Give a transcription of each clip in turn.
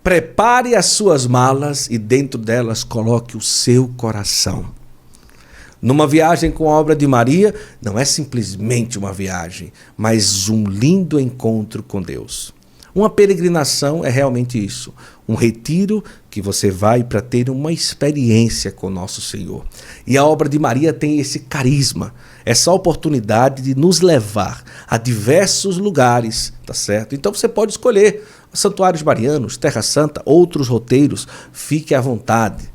Prepare as suas malas e dentro delas coloque o seu coração. Numa viagem com a obra de Maria, não é simplesmente uma viagem, mas um lindo encontro com Deus. Uma peregrinação é realmente isso, um retiro que você vai para ter uma experiência com Nosso Senhor. E a obra de Maria tem esse carisma, essa oportunidade de nos levar a diversos lugares, tá certo? Então você pode escolher santuários marianos, Terra Santa, outros roteiros, fique à vontade.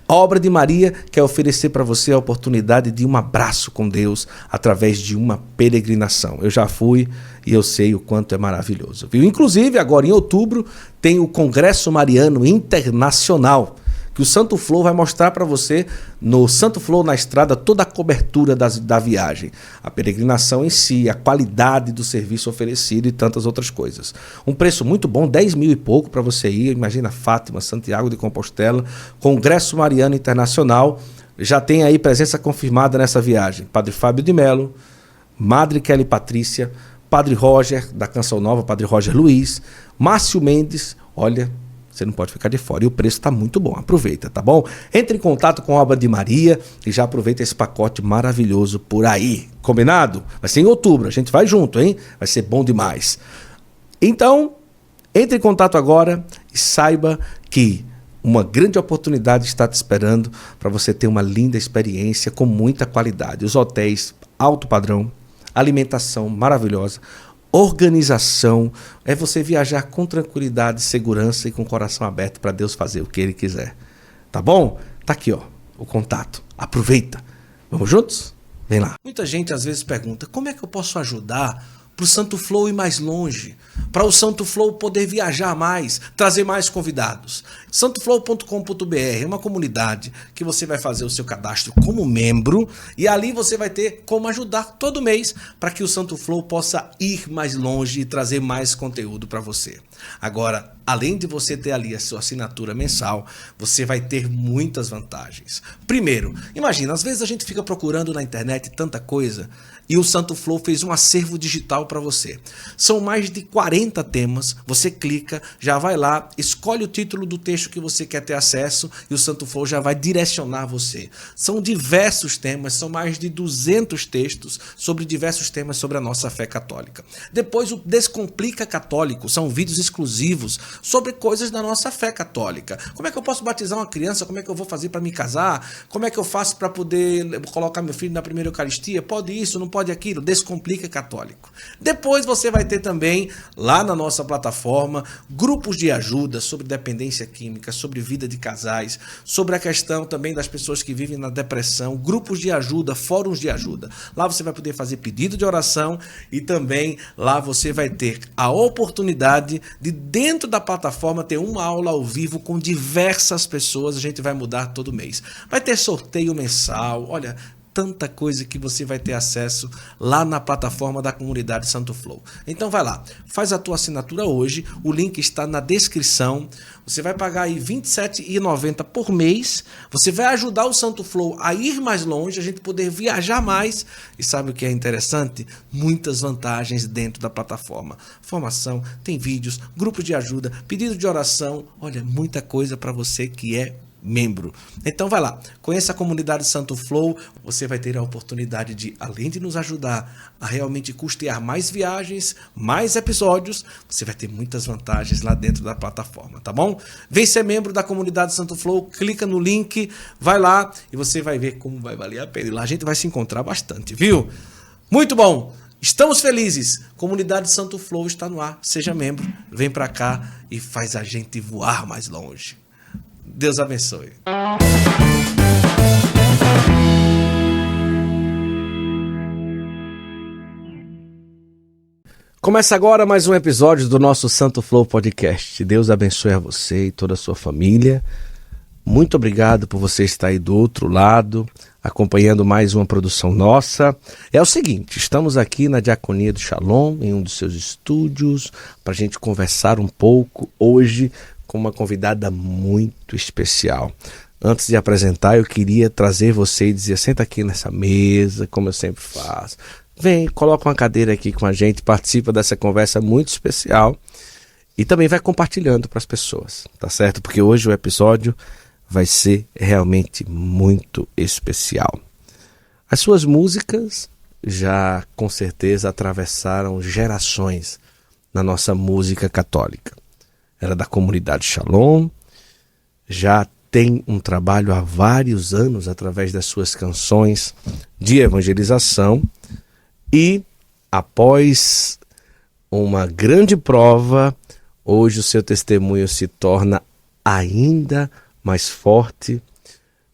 A obra de Maria quer oferecer para você a oportunidade de um abraço com Deus através de uma peregrinação. Eu já fui e eu sei o quanto é maravilhoso, viu? Inclusive, agora em outubro, tem o Congresso Mariano Internacional, que o Santo Flow vai mostrar para você no Santo Flow na Estrada toda a cobertura da viagem, a peregrinação em si, a qualidade do serviço oferecido e tantas outras coisas. Um preço muito bom, 10 mil e pouco para você ir, imagina Fátima, Santiago de Compostela, Congresso Mariano Internacional, já tem aí presença confirmada nessa viagem, Padre Fábio de Mello, Madre Kelly Patrícia, Padre Roger, da Canção Nova, Padre Roger Luiz, Márcio Mendes, olha, você não pode ficar de fora. E o preço está muito bom. Aproveita, tá bom? Entre em contato com a obra de Maria e já aproveita esse pacote maravilhoso por aí. Combinado? Vai ser em outubro. A gente vai junto, hein? Vai ser bom demais. Então, entre em contato agora e saiba que uma grande oportunidade está te esperando para você ter uma linda experiência com muita qualidade. Os hotéis alto padrão, alimentação maravilhosa, organização, é você viajar com tranquilidade, segurança e com o coração aberto para Deus fazer o que Ele quiser. Tá bom? Tá aqui, ó, o contato. Aproveita. Vamos juntos? Vem lá. Muita gente às vezes pergunta, como é que eu posso ajudar para o Santo Flow ir mais longe? Para o Santo Flow poder viajar mais, trazer mais convidados. santoflow.com.br é uma comunidade que você vai fazer o seu cadastro como membro e ali você vai ter como ajudar todo mês para que o Santo Flow possa ir mais longe e trazer mais conteúdo para você. Agora, além de você ter ali a sua assinatura mensal, você vai ter muitas vantagens. Primeiro, imagina, às vezes a gente fica procurando na internet tanta coisa e o Santo Flow fez um acervo digital para você. São mais de 40 temas, você clica, já vai lá, escolhe o título do texto que você quer ter acesso e o Santo Flow já vai direcionar você. São diversos temas, são mais de 200 textos sobre diversos temas sobre a nossa fé católica. Depois o Descomplica Católico, são vídeos exclusivos sobre coisas da nossa fé católica. Como é que eu posso batizar uma criança? Como é que eu vou fazer para me casar? Como é que eu faço para poder colocar meu filho na primeira Eucaristia? Pode isso, não pode aquilo? Descomplica Católico. Depois você vai ter também, lá na nossa plataforma, grupos de ajuda sobre dependência química, sobre vida de casais, sobre a questão também das pessoas que vivem na depressão, grupos de ajuda, fóruns de ajuda. Lá você vai poder fazer pedido de oração e também lá você vai ter a oportunidade de, dentro da plataforma, ter uma aula ao vivo com diversas pessoas. A gente vai mudar todo mês. Vai ter sorteio mensal, olha, tanta coisa que você vai ter acesso lá na plataforma da comunidade Santo Flow. Então vai lá, faz a tua assinatura hoje, o link está na descrição, você vai pagar aí R$ 27,90 por mês, você vai ajudar o Santo Flow a ir mais longe, a gente poder viajar mais, e sabe o que é interessante? Muitas vantagens dentro da plataforma. Formação, tem vídeos, grupos de ajuda, pedido de oração, olha, muita coisa para você que é membro. Então vai lá, conheça a comunidade Santo Flow, você vai ter a oportunidade de, além de nos ajudar a realmente custear mais viagens, mais episódios, você vai ter muitas vantagens lá dentro da plataforma, tá bom? Vem ser membro da comunidade Santo Flow, clica no link, vai lá e você vai ver como vai valer a pena. E lá a gente vai se encontrar bastante, viu? Muito bom! Estamos felizes, comunidade Santo Flow está no ar, seja membro, vem pra cá e faz a gente voar mais longe. Deus abençoe. Começa agora mais um episódio do nosso Santo Flow Podcast. Deus abençoe a você e toda a sua família. Muito obrigado por você estar aí do outro lado, acompanhando mais uma produção nossa. É o seguinte, estamos aqui na Diaconia do Shalom, em um dos seus estúdios, para a gente conversar um pouco hoje com uma convidada muito especial. Antes de apresentar, eu queria trazer você e dizer, senta aqui nessa mesa, como eu sempre faço. Vem, coloca uma cadeira aqui com a gente, participa dessa conversa muito especial. E também vai compartilhando para as pessoas, tá certo? Porque hoje o episódio vai ser realmente muito especial. As suas músicas já com certeza atravessaram gerações na nossa música católica. Era da comunidade Shalom, já tem um trabalho há vários anos através das suas canções de evangelização e após uma grande prova, hoje o seu testemunho se torna ainda mais forte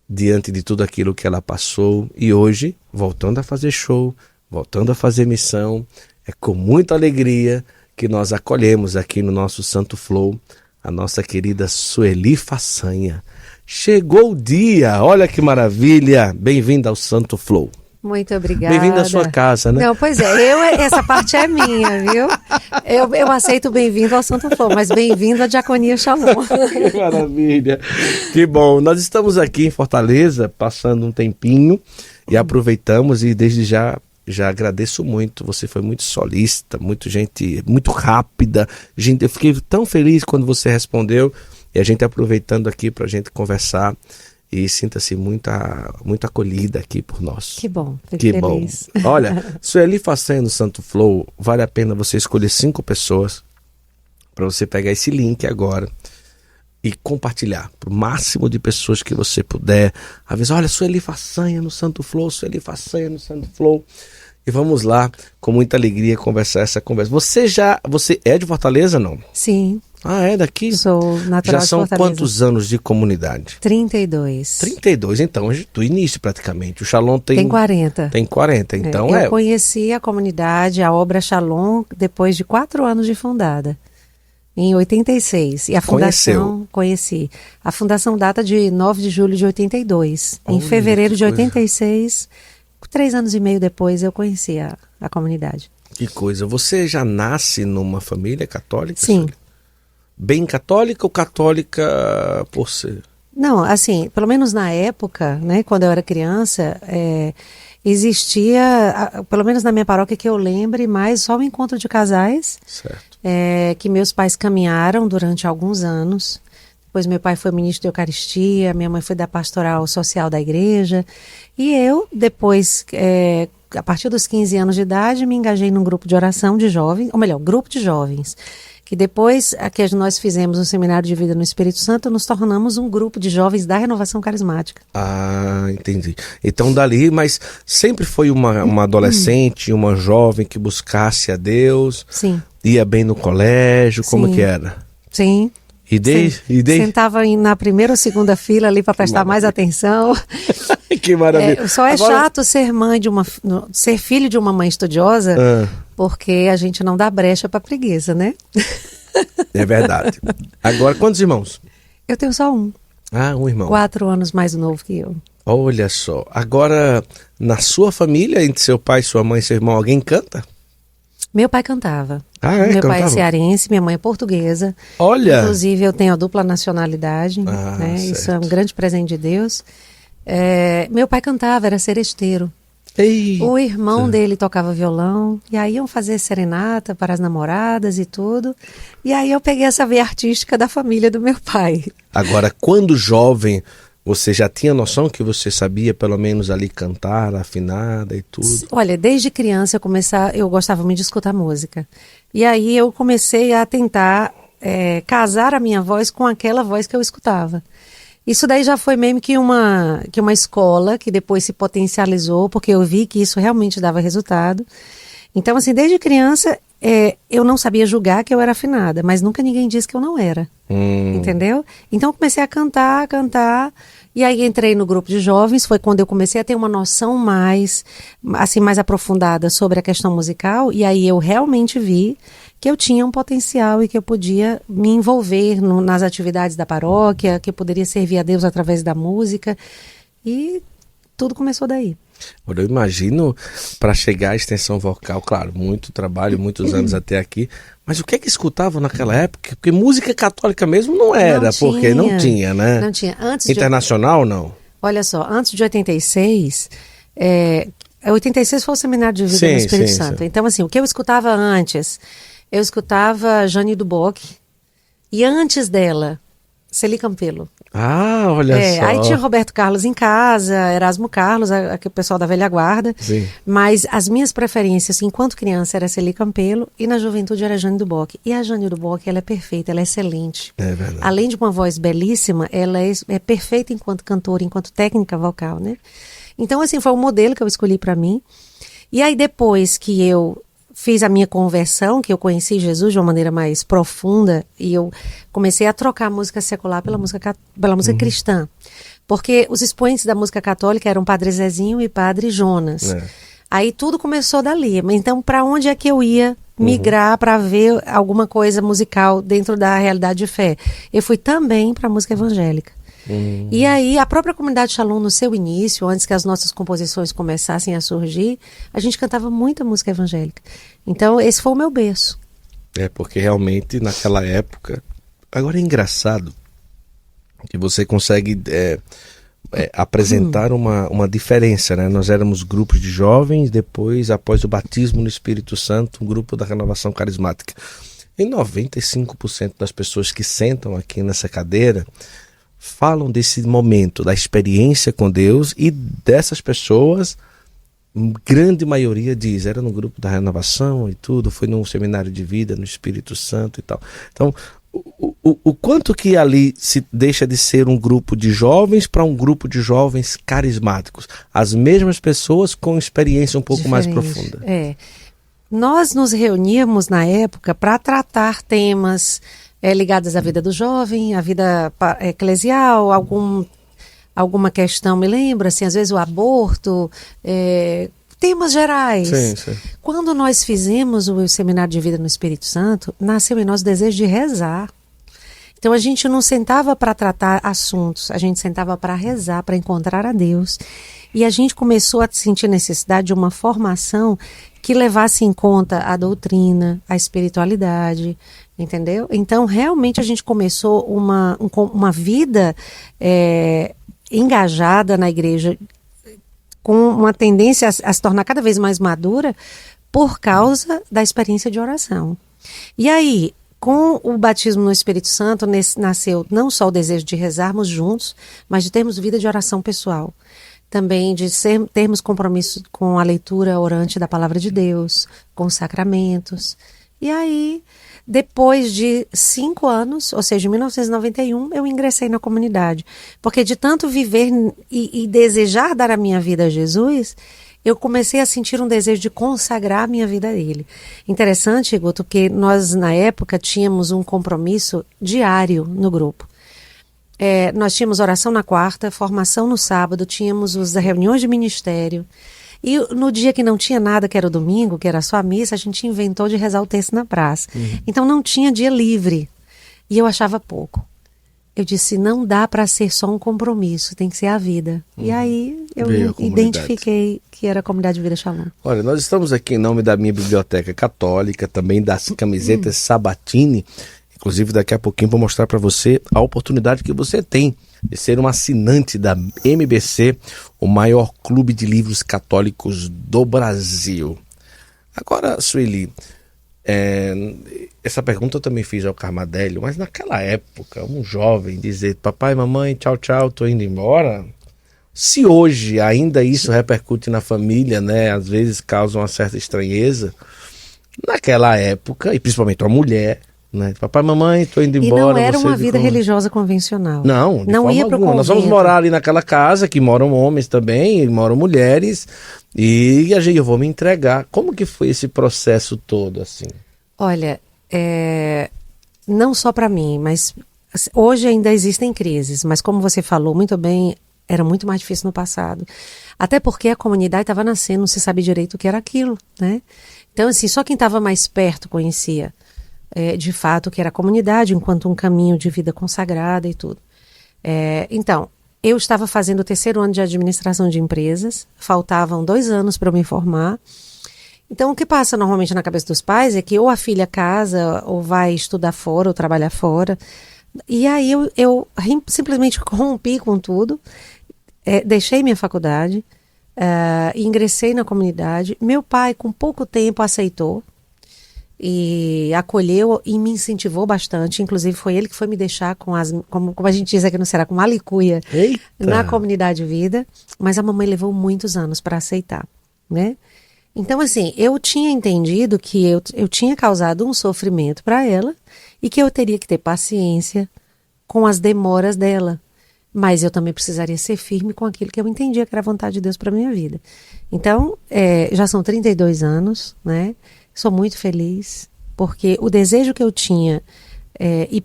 diante de tudo aquilo que ela passou. E hoje, voltando a fazer show, voltando a fazer missão, é com muita alegria que nós acolhemos aqui no nosso Santo Flow a nossa querida Sueli Façanha. Chegou o dia, olha que maravilha! Bem-vinda ao Santo Flow. Muito obrigada. Bem-vinda à sua casa, né? Não, pois é, essa parte é minha, viu? Eu aceito bem-vindo ao Santo Flow, mas bem-vindo à Diaconia Shalom. Que maravilha, que bom. Nós estamos aqui em Fortaleza, passando um tempinho e aproveitamos e desde já agradeço muito. Você foi muito solícita, muito rápida. Gente, eu fiquei tão feliz quando você respondeu e a gente aproveitando aqui para a gente conversar. E sinta-se muito acolhida aqui por nós. Que bom, fico que feliz. Bom. Olha, Sueli Façanha no Santo Flow, vale a pena você escolher 5 pessoas para você pegar esse link agora e compartilhar para o máximo de pessoas que você puder. Avisar, olha, Sueli Façanha no Santo Flow, Sueli Façanha no Santo Flow. E vamos lá, com muita alegria, conversar essa conversa. Você é de Fortaleza, não? Sim. Ah, é daqui? Sou natural Já são de Fortaleza. Quantos anos de comunidade? 32. 32, então, do início praticamente. O Shalom tem 40. Tem 40, então Eu conheci a comunidade, a obra Shalom, depois de 4 anos de fundada, em 86. E a fundação, conheci. A fundação data de 9 de julho de 82. Em fevereiro de 86, 3 anos e meio depois, eu conheci a comunidade. Que coisa. Você já nasce numa família católica? Sim. Bem católica ou católica por ser? Não, assim, pelo menos na época, né, quando eu era criança, existia, pelo menos na minha paróquia que eu lembre, mais só o encontro de casais, certo. Que meus pais caminharam durante alguns anos. Depois meu pai foi ministro de Eucaristia, minha mãe foi da pastoral social da igreja. E eu, depois, a partir dos 15 anos de idade, me engajei num grupo de oração de jovens, ou melhor, grupo de jovens, que depois que nós fizemos um seminário de vida no Espírito Santo, nos tornamos um grupo de jovens da Renovação Carismática. Ah, entendi. Então dali, mas sempre foi uma adolescente, uma jovem que buscasse a Deus? Sim. Ia bem no colégio, como Sim. que era? Sim. Sentava na primeira ou segunda fila ali para prestar mais atenção. Que maravilha. Só é chato ser filho de uma mãe estudiosa, porque a gente não dá brecha para preguiça, né? É verdade. Agora, quantos irmãos? Eu tenho só um. Ah, um irmão. 4 anos mais novo que eu. Olha só. Agora, na sua família, entre seu pai, sua mãe e seu irmão, alguém canta? Meu pai cantava. Ah, Meu cantava? pai é cearense, minha mãe é portuguesa. Olha! Inclusive, eu tenho a dupla nacionalidade. Né? Isso é um grande presente de Deus. Meu pai cantava, era seresteiro. Eita. O irmão dele tocava violão. E aí iam fazer serenata para as namoradas e tudo. E aí eu peguei essa veia artística da família do meu pai. Agora, quando jovem, você já tinha noção que você sabia pelo menos ali cantar, afinada e tudo? Olha, desde criança eu gostava muito de escutar música. E aí eu comecei a tentar casar a minha voz com aquela voz que eu escutava. Isso daí já foi mesmo que uma escola que depois se potencializou, porque eu vi que isso realmente dava resultado. Então, assim, desde criança, eu não sabia julgar que eu era afinada, mas nunca ninguém disse que eu não era. Entendeu? Então, eu comecei a cantar, e aí entrei no grupo de jovens, foi quando eu comecei a ter uma noção mais aprofundada sobre a questão musical, e aí eu realmente vi que eu tinha um potencial e que eu podia me envolver nas atividades da paróquia, que eu poderia servir a Deus através da música, e tudo começou daí. Eu imagino, para chegar à extensão vocal, claro, muito trabalho, muitos anos até aqui, mas o que é que escutavam naquela época? Porque música católica mesmo não era, porque não tinha, né? Não tinha. Internacional, não? Olha só, antes de 86, 86 foi o seminário de vida no Espírito Santo. Sim. Então, assim, o que eu escutava antes? Eu escutava Jane Duboc, E antes dela, Celi Campelo. Ah, olha só. Aí tinha Roberto Carlos em casa, Erasmo Carlos, o pessoal da velha guarda. Sim. Mas as minhas preferências, enquanto criança, era Celi Campelo e na juventude era Jane du Boc. E a Jane du Boc, ela é perfeita, ela é excelente. É verdade. Além de uma voz belíssima, ela é perfeita enquanto cantora, enquanto técnica vocal, né? Então, assim, foi o modelo que eu escolhi para mim. E aí, depois que eu fiz a minha conversão, que eu conheci Jesus de uma maneira mais profunda, e eu comecei a trocar a música secular pela música cristã. Porque os expoentes da música católica eram Padre Zezinho e Padre Jonas. Aí tudo começou dali. Então, para onde é que eu ia migrar para ver alguma coisa musical dentro da realidade de fé? Eu fui também para a música evangélica. E aí, a própria comunidade Shalom, no seu início, antes que as nossas composições começassem a surgir, a gente cantava muita música evangélica. Então, esse foi o meu berço. Porque realmente, naquela época... Agora é engraçado que você consegue apresentar uma diferença, né? Nós éramos grupos de jovens, depois, após o batismo no Espírito Santo, um grupo da Renovação Carismática. E 95% das pessoas que sentam aqui nessa cadeira falam desse momento, da experiência com Deus, e dessas pessoas, grande maioria diz, era no grupo da renovação e tudo, foi num seminário de vida, no Espírito Santo e tal. Então, o quanto que ali se deixa de ser um grupo de jovens para um grupo de jovens carismáticos, as mesmas pessoas com experiência um pouco mais profunda. Nós nos reuníamos na época para tratar temas ligadas à vida do jovem, à vida eclesial, alguma questão, me lembra, assim, às vezes o aborto, temas gerais. Sim. Quando nós fizemos o Seminário de Vida no Espírito Santo, nasceu em nós o desejo de rezar. Então a gente não sentava para tratar assuntos, a gente sentava para rezar, para encontrar a Deus. E a gente começou a sentir necessidade de uma formação que levasse em conta a doutrina, a espiritualidade, entendeu? Então, realmente, a gente começou uma vida engajada na igreja, com uma tendência a se tornar cada vez mais madura por causa da experiência de oração. E aí, com o batismo no Espírito Santo, nasceu não só o desejo de rezarmos juntos, mas de termos vida de oração pessoal. Também de termos compromisso com a leitura orante da Palavra de Deus, com os sacramentos. E aí, depois de 5 anos, ou seja, em 1991, eu ingressei na comunidade. Porque de tanto viver e desejar dar a minha vida a Jesus, eu comecei a sentir um desejo de consagrar a minha vida a Ele. Interessante, Guto, porque nós, na época, tínhamos um compromisso diário no grupo. Nós tínhamos oração na quarta, formação no sábado, tínhamos as reuniões de ministério. E no dia que não tinha nada, que era o domingo, que era só a missa, a gente inventou de rezar o texto na praça. Então não tinha dia livre. E eu achava pouco. Eu disse, não dá para ser só um compromisso, tem que ser a vida. E aí eu identifiquei que era a Comunidade Vida Shalom. Olha, nós estamos aqui em nome da minha biblioteca católica, também das camisetas Sabatini. Inclusive, daqui a pouquinho vou mostrar para você a oportunidade que você tem de ser um assinante da MBC, o maior clube de livros católicos do Brasil. Agora, Sueli, essa pergunta eu também fiz ao Carmadélio, mas naquela época, um jovem dizer, papai, mamãe, tchau, tchau, tô indo embora. Se hoje ainda isso repercute na família, né, às vezes causa uma certa estranheza, naquela época, e principalmente a mulher, né? Papai, mamãe, tô indo embora. E não era uma vida religiosa convencional. Não, não ia para o convento. Nós vamos morar ali naquela casa que moram homens também, moram mulheres, e eu vou me entregar. Como que foi esse processo todo, assim? Olha, não só para mim, mas hoje ainda existem crises, mas como você falou muito bem, era muito mais difícil no passado. Até porque a comunidade estava nascendo, não se sabia direito o que era aquilo, né? Então, assim, só quem estava mais perto conhecia. De fato, que era a comunidade, enquanto um caminho de vida consagrada e tudo. Então, eu estava fazendo o 3º ano de administração de empresas, faltavam 2 anos para eu me formar. Então, o que passa normalmente na cabeça dos pais é que ou a filha casa, ou vai estudar fora, ou trabalhar fora. E aí eu simplesmente rompi com tudo, deixei minha faculdade, ingressei na comunidade. Meu pai, com pouco tempo, aceitou. e acolheu e me incentivou bastante. Inclusive foi ele que foi me deixar com como a gente diz aqui no Ceará, com uma alicuia na comunidade Vida, mas a mamãe levou muitos anos para aceitar, né? Então, assim, eu tinha entendido que eu tinha causado um sofrimento para ela e que eu teria que ter paciência com as demoras dela. Mas eu também precisaria ser firme com aquilo que eu entendia que era a vontade de Deus para minha vida. Então, já são 32 anos, né? Sou muito feliz, porque o desejo que eu tinha, e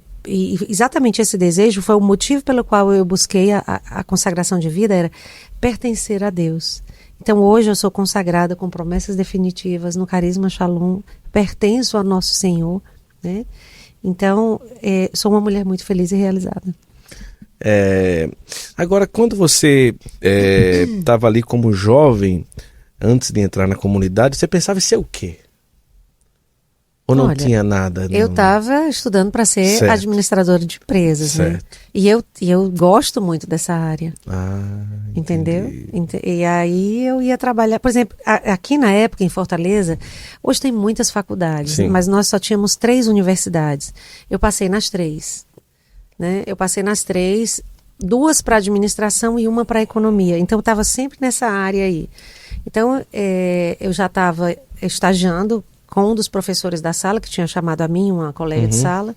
exatamente esse desejo foi o motivo pelo qual eu busquei a consagração de vida, era pertencer a Deus. Então hoje eu sou consagrada com promessas definitivas no Carisma Shalom, pertenço ao nosso Senhor, né? Então sou uma mulher muito feliz e realizada. Agora, quando você estava ali como jovem, antes de entrar na comunidade, você pensava em ser o quê? Ou não tinha nada? Eu estava estudando para ser administradora de empresas, né? E eu gosto muito dessa área. Entendeu? E aí eu ia trabalhar, por exemplo, aqui na época em Fortaleza, hoje tem muitas faculdades, mas nós só tínhamos 3 universidades. Eu passei nas 3, né? Eu passei nas 3, 2 para administração e 1 para economia. Então eu estava sempre nessa área aí. Então eu já estava estagiando com um dos professores da sala, que tinha chamado a mim, uma colega de sala,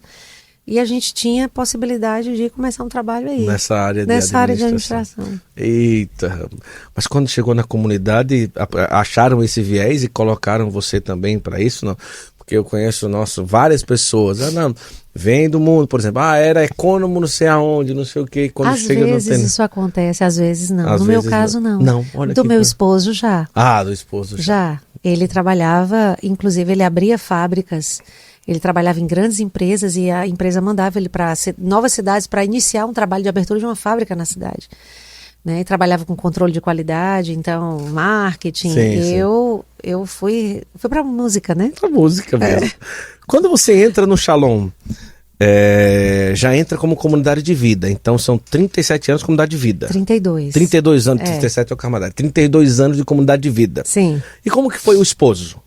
e a gente tinha possibilidade de começar um trabalho aí. Nessa área de administração. Eita! Mas quando chegou na comunidade, acharam esse viés e colocaram você também para isso, não? Porque eu conheço várias pessoas, não, vem do mundo, por exemplo, era econômico não sei aonde, não sei o quê. Quando às chega, vezes não tem... isso acontece, às vezes não. Às no vezes meu caso, não. Não, olha do meu esposo, já. Do esposo, já. Ele trabalhava, inclusive ele abria fábricas, ele trabalhava em grandes empresas e a empresa mandava ele para novas cidades para iniciar um trabalho de abertura de uma fábrica na cidade. Né? E trabalhava com controle de qualidade, então marketing. Eu fui para música, né? Para música mesmo. Quando você entra no Shalom, já entra como comunidade de vida. Então são 37 anos de comunidade de vida. 32. 32 anos, 37 é o camarada. 32 anos de comunidade de vida. Sim. E como que foi o esposo?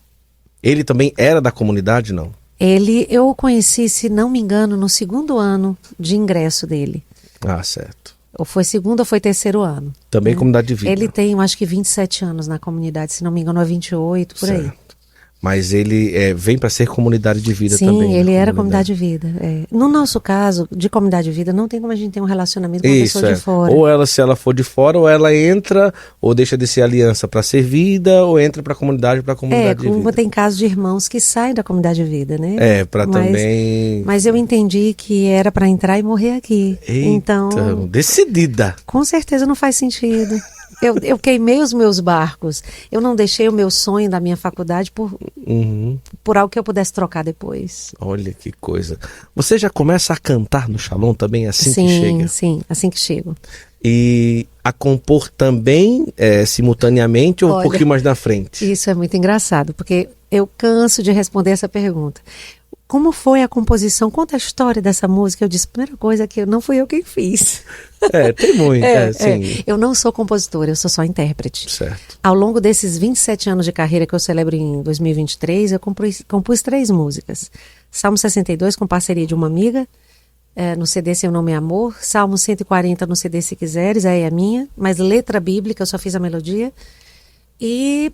Ele também era da comunidade, não? Eu o conheci, se não me engano, no 2º ano de ingresso dele. Certo. Ou foi 2º ou foi 3º ano. Também comunidade de vida. Ele tem, acho que 27 anos na comunidade, se não me engano, é 28, por aí. Mas ele vem para ser comunidade de vida também. Sim, ele era comunidade de vida. No nosso caso, de comunidade de vida, não tem como a gente ter um relacionamento com uma pessoa de fora. Ou se ela for de fora, ou ela entra, ou deixa de ser aliança para ser vida, ou entra para a comunidade de vida. Como tem casos de irmãos que saem da comunidade de vida, né? Também... Mas eu entendi que era para entrar e morrer aqui. Eita, então, decidida. Com certeza não faz sentido. Eu queimei os meus barcos. Eu não deixei o meu sonho da minha faculdade por algo que eu pudesse trocar depois. Olha que coisa. Você já começa a cantar no Shalom também assim que chega? Sim, assim que chego. E a compor também simultaneamente ou um pouquinho mais na frente? Isso é muito engraçado, porque eu canso de responder essa pergunta. Como foi a composição? Conta a história dessa música. Eu disse, primeira coisa que não fui eu quem fiz. Tem muito. Sim. Eu não sou compositora, eu sou só intérprete. Certo. Ao longo desses 27 anos de carreira que eu celebro em 2023, eu compus 3 músicas. Salmo 62, com parceria de uma amiga, no CD Seu Nome é Amor. Salmo 140 no CD Se Quiseres, é a minha. Mas letra bíblica, eu só fiz a melodia. E...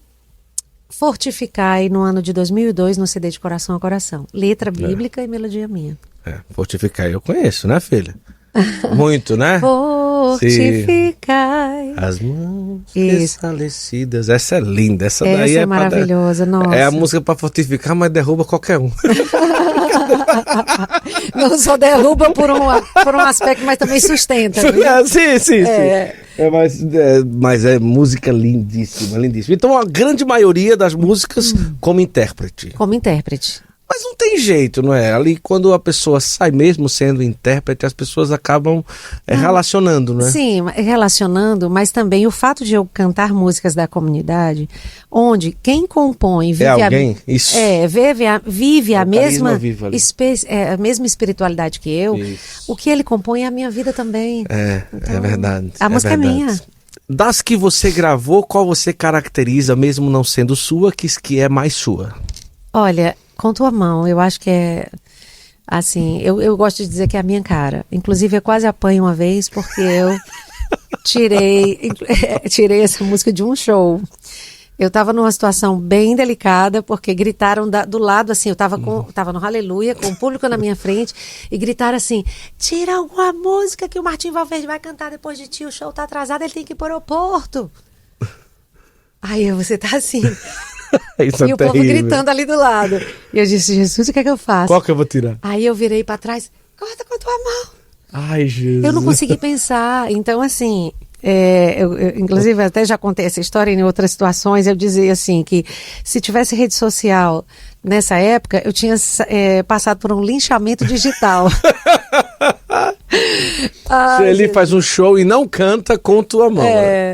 Fortificai no ano de 2002 no CD de Coração a Coração. Letra bíblica e melodia minha. Fortificai eu conheço, né, filha? Muito, né? Fortificai as mãos desfalecidas. Essa é linda. Essa daí é maravilhosa. Nossa. É a música para fortificar, mas derruba qualquer um. Não só derruba por um aspecto, mas também sustenta. Sim. Mas é música lindíssima, lindíssima. Então a grande maioria das músicas como intérprete. Como intérprete. Mas não tem jeito, não é? Ali quando a pessoa sai mesmo sendo intérprete, as pessoas acabam relacionando, não é? Sim, relacionando, mas também o fato de eu cantar músicas da comunidade, onde quem compõe vive a mesma espiritualidade que eu, o que ele compõe é a minha vida também. Então, é verdade. A música é minha. Das que você gravou, qual você caracteriza, mesmo não sendo sua, que é mais sua? Olha, Com tua mão, eu acho que é assim, eu gosto de dizer que é a minha cara. Inclusive, eu quase apanho uma vez porque eu tirei essa música de um show. Eu estava numa situação bem delicada, porque gritaram do lado, assim, eu tava no Aleluia, com o público na minha frente, e gritaram assim, tira alguma música que o Martim Valverde vai cantar depois de ti, o show tá atrasado, ele tem que ir pro aeroporto. Aí você tá assim... Isso e o povo gritando ali do lado. E eu disse, Jesus, o que é que eu faço? Qual que eu vou tirar? Aí eu virei pra trás, corta com a tua mão. Ai, Jesus. Eu não consegui pensar. Então, assim, inclusive até já contei essa história em outras situações. Eu dizia assim, que se tivesse rede social nessa época, eu tinha passado por um linchamento digital. Se ele faz um show e não canta com tua mão.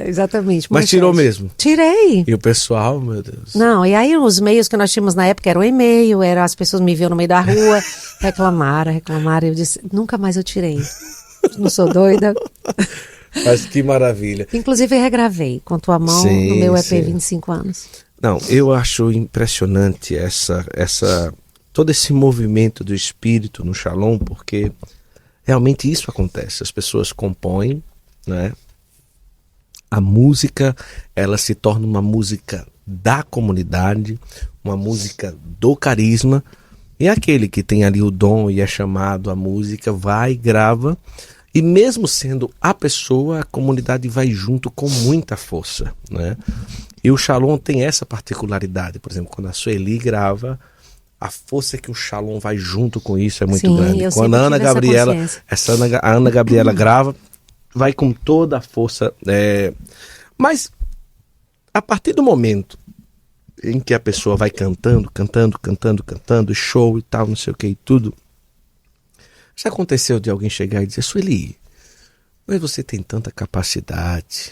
Exatamente. Mas tirou mesmo? Tirei. E o pessoal, meu Deus. Não, e aí os meios que nós tínhamos na época eram e-mail, as pessoas me viam no meio da rua, reclamaram. Eu disse, nunca mais eu tirei. Não sou doida. Mas que maravilha. Inclusive regravei com tua mão no meu EP 25 anos. Não, eu acho impressionante todo esse movimento do espírito no Shalom, porque realmente isso acontece. As pessoas compõem, né? A música, ela se torna uma música da comunidade, uma música do carisma, e aquele que tem ali o dom e é chamado à música, vai e grava, e mesmo sendo a pessoa, a comunidade vai junto com muita força, né? E o Shalom tem essa particularidade, por exemplo, quando a Sueli grava, a força que o Shalom vai junto com isso é muito grande. Quando a Ana Gabriela grava, vai com toda a força. Mas a partir do momento em que a pessoa vai cantando, show e tal, não sei o que e tudo, já aconteceu de alguém chegar e dizer, Sueli, mas você tem tanta capacidade,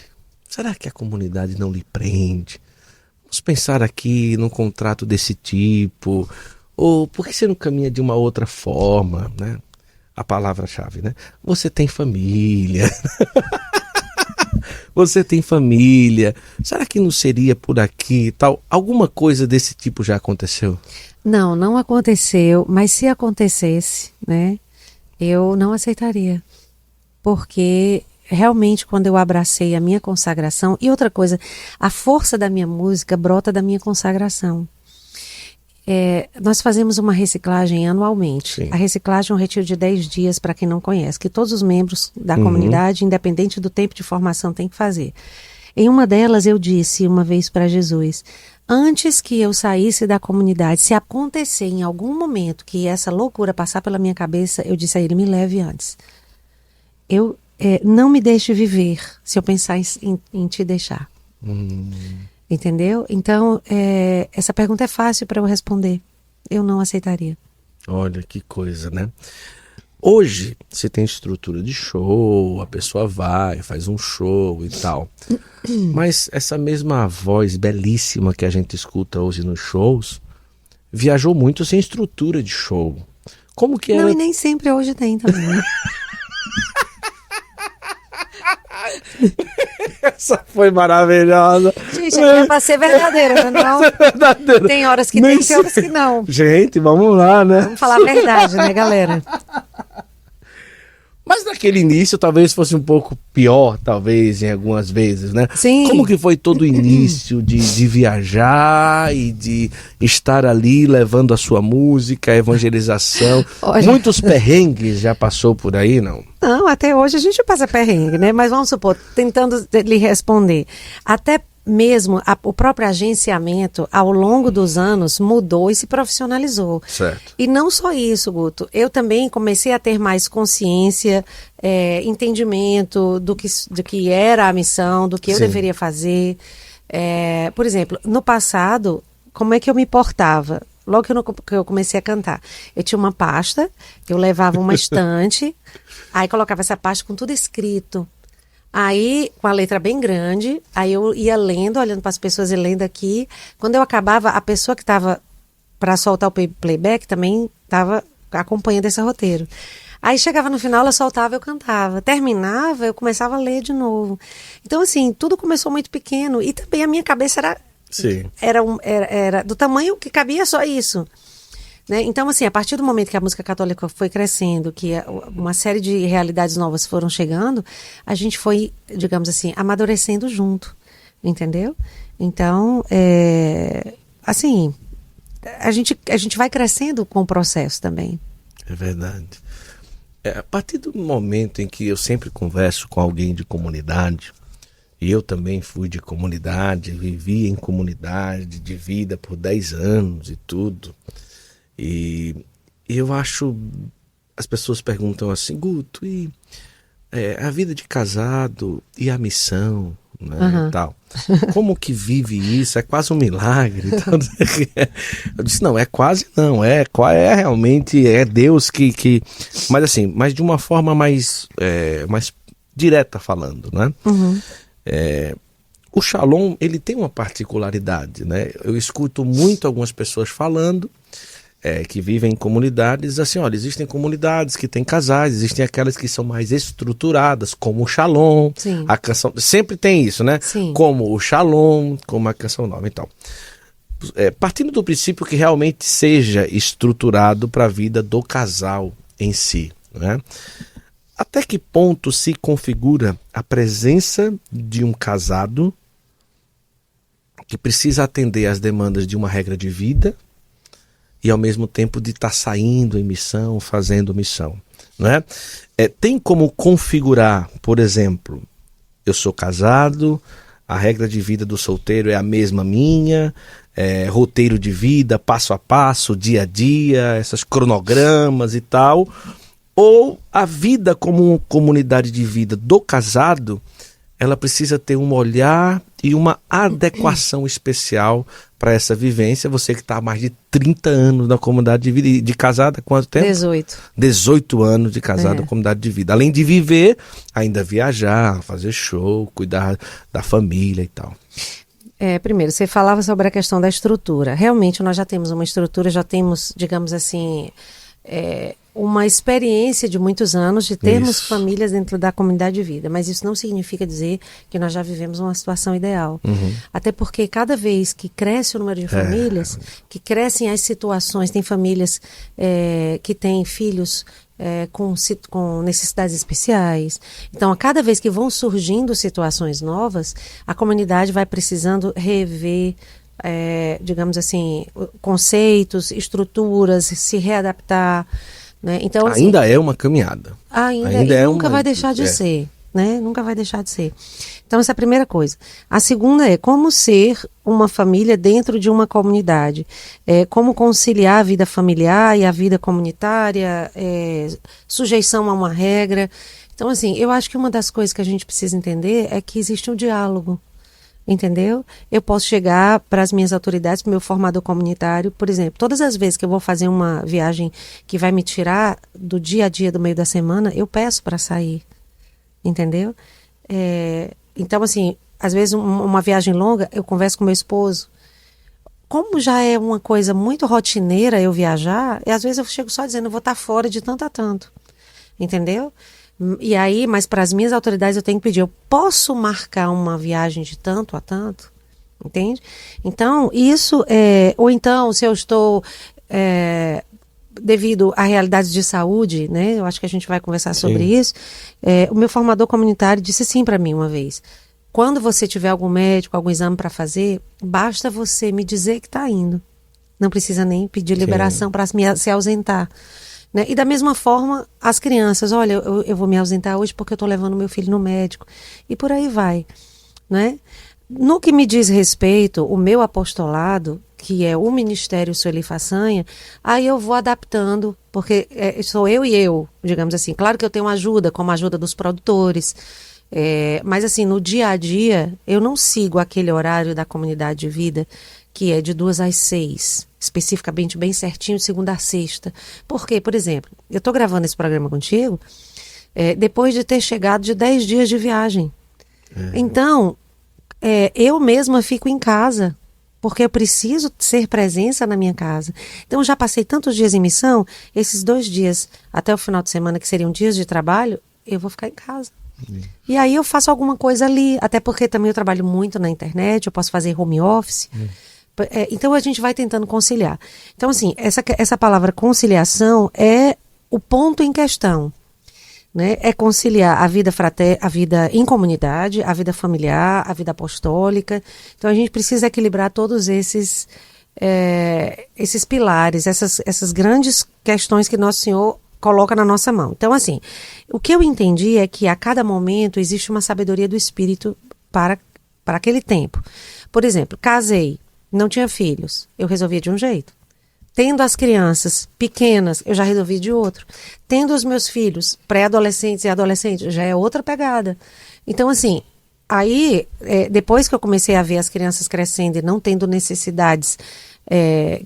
será que a comunidade não lhe prende? Vamos pensar aqui num contrato desse tipo, ou por que você não caminha de uma outra forma, né? A palavra-chave, né? Você tem família. Você tem família. Será que não seria por aqui e tal? Alguma coisa desse tipo já aconteceu? Não aconteceu, mas se acontecesse, né? Eu não aceitaria. Porque realmente quando eu abracei a minha consagração, e outra coisa, a força da minha música brota da minha consagração. Nós fazemos uma reciclagem anualmente. Sim. A reciclagem é um retiro de 10 dias, para quem não conhece, que todos os membros da comunidade, independente do tempo de formação, têm que fazer. Em uma delas eu disse uma vez para Jesus, antes que eu saísse da comunidade, se acontecer em algum momento que essa loucura passar pela minha cabeça, eu disse a ele, me leve antes. Não me deixe viver se eu pensar em te deixar. Entendeu? Então, essa pergunta é fácil para eu responder. Eu não aceitaria. Olha que coisa, né? Hoje, você tem estrutura de show, a pessoa vai, faz um show e tal. Mas essa mesma voz belíssima que a gente escuta hoje nos shows, viajou muito sem estrutura de show. Como que era? Não, e nem sempre hoje tem também, né? Essa foi maravilhosa. Gente, é pra ser verdadeira, não? Verdadeira. Tem horas que tem, tem horas que não. Gente, vamos lá, né? Vamos falar a verdade, né, galera? Mas naquele início talvez fosse um pouco pior, talvez, em algumas vezes, né? Sim. Como que foi todo o início de viajar e de estar ali levando a sua música, a evangelização? Olha... Muitos perrengues já passou por aí, não? Não, até hoje a gente passa perrengue, né? Mas vamos supor, tentando lhe responder, até mesmo o próprio agenciamento, ao longo dos anos, mudou e se profissionalizou. Certo. E não só isso, Guto. Eu também comecei a ter mais consciência, entendimento do que era a missão, do que eu deveria fazer. Por exemplo, no passado, como é que eu me portava? Logo que eu comecei a cantar, eu tinha uma pasta, eu levava uma estante, aí colocava essa pasta com tudo escrito. Aí, com a letra bem grande, aí eu ia lendo, olhando para as pessoas e lendo aqui. Quando eu acabava, a pessoa que estava para soltar o playback também estava acompanhando esse roteiro. Aí chegava no final, ela soltava, eu cantava. Terminava, eu começava a ler de novo. Então, assim, tudo começou muito pequeno. E também a minha cabeça era do tamanho que cabia só isso. Né? Então, assim, a partir do momento que a música católica foi crescendo, que uma série de realidades novas foram chegando, a gente foi, digamos assim, amadurecendo junto, entendeu? Então, assim, a gente vai crescendo com o processo também. É verdade. A partir do momento em que eu sempre converso com alguém de comunidade, e eu também fui de comunidade, vivi em comunidade de vida por 10 anos e tudo, e eu acho, as pessoas perguntam assim, Guto, e a vida de casado e a missão, né, e tal. Como que vive isso? É quase um milagre. Então, eu disse, não, é quase não, é realmente, é Deus que... Mas assim, mas de uma forma mais direta falando, né? O Shalom, ele tem uma particularidade, né? Eu escuto muito algumas pessoas falando que vivem em comunidades, assim, olha, existem comunidades que têm casais, existem aquelas que são mais estruturadas, como o Shalom, Sim. a canção, sempre tem isso, né? Sim. Como o Shalom, como a canção nova, então. Partindo do princípio que realmente seja estruturado para a vida do casal em si, né? Até que ponto se configura a presença de um casado que precisa atender às demandas de uma regra de vida e ao mesmo tempo de estar saindo em missão, fazendo missão, não é? Tem como configurar, por exemplo, eu sou casado, a regra de vida do solteiro é a mesma minha, roteiro de vida, passo a passo, dia a dia, esses cronogramas e tal, ou a vida como comunidade de vida do casado, ela precisa ter um olhar e uma adequação especial para essa vivência. Você que está há mais de 30 anos na comunidade de vida, e de casada, quanto tempo? 18. 18 anos de casada na comunidade de vida. Além de viver, ainda viajar, fazer show, cuidar da família e tal. Primeiro, você falava sobre a questão da estrutura. Realmente, nós já temos uma estrutura, já temos, digamos assim... uma experiência de muitos anos de termos famílias dentro da comunidade de vida, mas isso não significa dizer que nós já vivemos uma situação ideal. Até porque cada vez que cresce o número de famílias, que crescem as situações, tem famílias que têm filhos com necessidades especiais. Então, a cada vez que vão surgindo situações novas, a comunidade vai precisando rever digamos assim, conceitos, estruturas, se readaptar, né? Então, assim, ainda é uma caminhada. Ainda nunca vai deixar de ser, né? Nunca vai deixar de ser. Então, essa é a primeira coisa. A segunda é como ser uma família dentro de uma comunidade. Como conciliar a vida familiar e a vida comunitária, sujeição a uma regra. Então, assim, eu acho que uma das coisas que a gente precisa entender é que existe um diálogo. Entendeu? Eu posso chegar para as minhas autoridades, para o meu formador comunitário, por exemplo, todas as vezes que eu vou fazer uma viagem que vai me tirar do dia a dia, do meio da semana, eu peço para sair, entendeu? Então, assim, às vezes uma viagem longa, eu converso com meu esposo. Como já é uma coisa muito rotineira eu viajar, e às vezes eu chego só dizendo, eu vou estar fora de tanto a tanto, entendeu? E aí, mas para as minhas autoridades eu tenho que pedir, eu posso marcar uma viagem de tanto a tanto? Entende? Então, isso ou então, se eu estou devido a realidades de saúde, né? Eu acho que a gente vai conversar sobre isso. O meu formador comunitário disse assim para mim uma vez, quando você tiver algum médico, algum exame para fazer, basta você me dizer que está indo. Não precisa nem pedir liberação para se ausentar. Né? E da mesma forma, as crianças, olha, eu vou me ausentar hoje porque eu estou levando meu filho no médico. E por aí vai. Né? No que me diz respeito, o meu apostolado, que é o Ministério Sueli Façanha, aí eu vou adaptando, porque sou eu e eu, digamos assim. Claro que eu tenho ajuda, como a ajuda dos produtores, mas assim, no dia a dia, eu não sigo aquele horário da comunidade de vida, que é de 2 às 6, especificamente bem certinho, de segunda a sexta. Por quê? Por exemplo, eu estou gravando esse programa contigo depois de ter chegado de 10 dias de viagem. Então, eu mesma fico em casa, porque eu preciso ser presença na minha casa. Então, eu já passei tantos dias em missão, esses 2 dias até o final de semana, que seriam dias de trabalho, eu vou ficar em casa. E aí eu faço alguma coisa ali, até porque também eu trabalho muito na internet, eu posso fazer home office, Então a gente vai tentando conciliar. Então, assim, essa palavra conciliação é o ponto em questão, né? É conciliar a vida em comunidade, a vida familiar, a vida apostólica. Então a gente precisa equilibrar todos esses pilares, essas grandes questões que Nosso Senhor coloca na nossa mão. Então, assim, o que eu entendi é que a cada momento existe uma sabedoria do Espírito para aquele tempo. Por exemplo, casei, não tinha filhos, eu resolvia de um jeito. Tendo as crianças pequenas, eu já resolvi de outro. Tendo os meus filhos pré-adolescentes e adolescentes, já é outra pegada. Então, assim, aí, depois que eu comecei a ver as crianças crescendo e não tendo necessidades,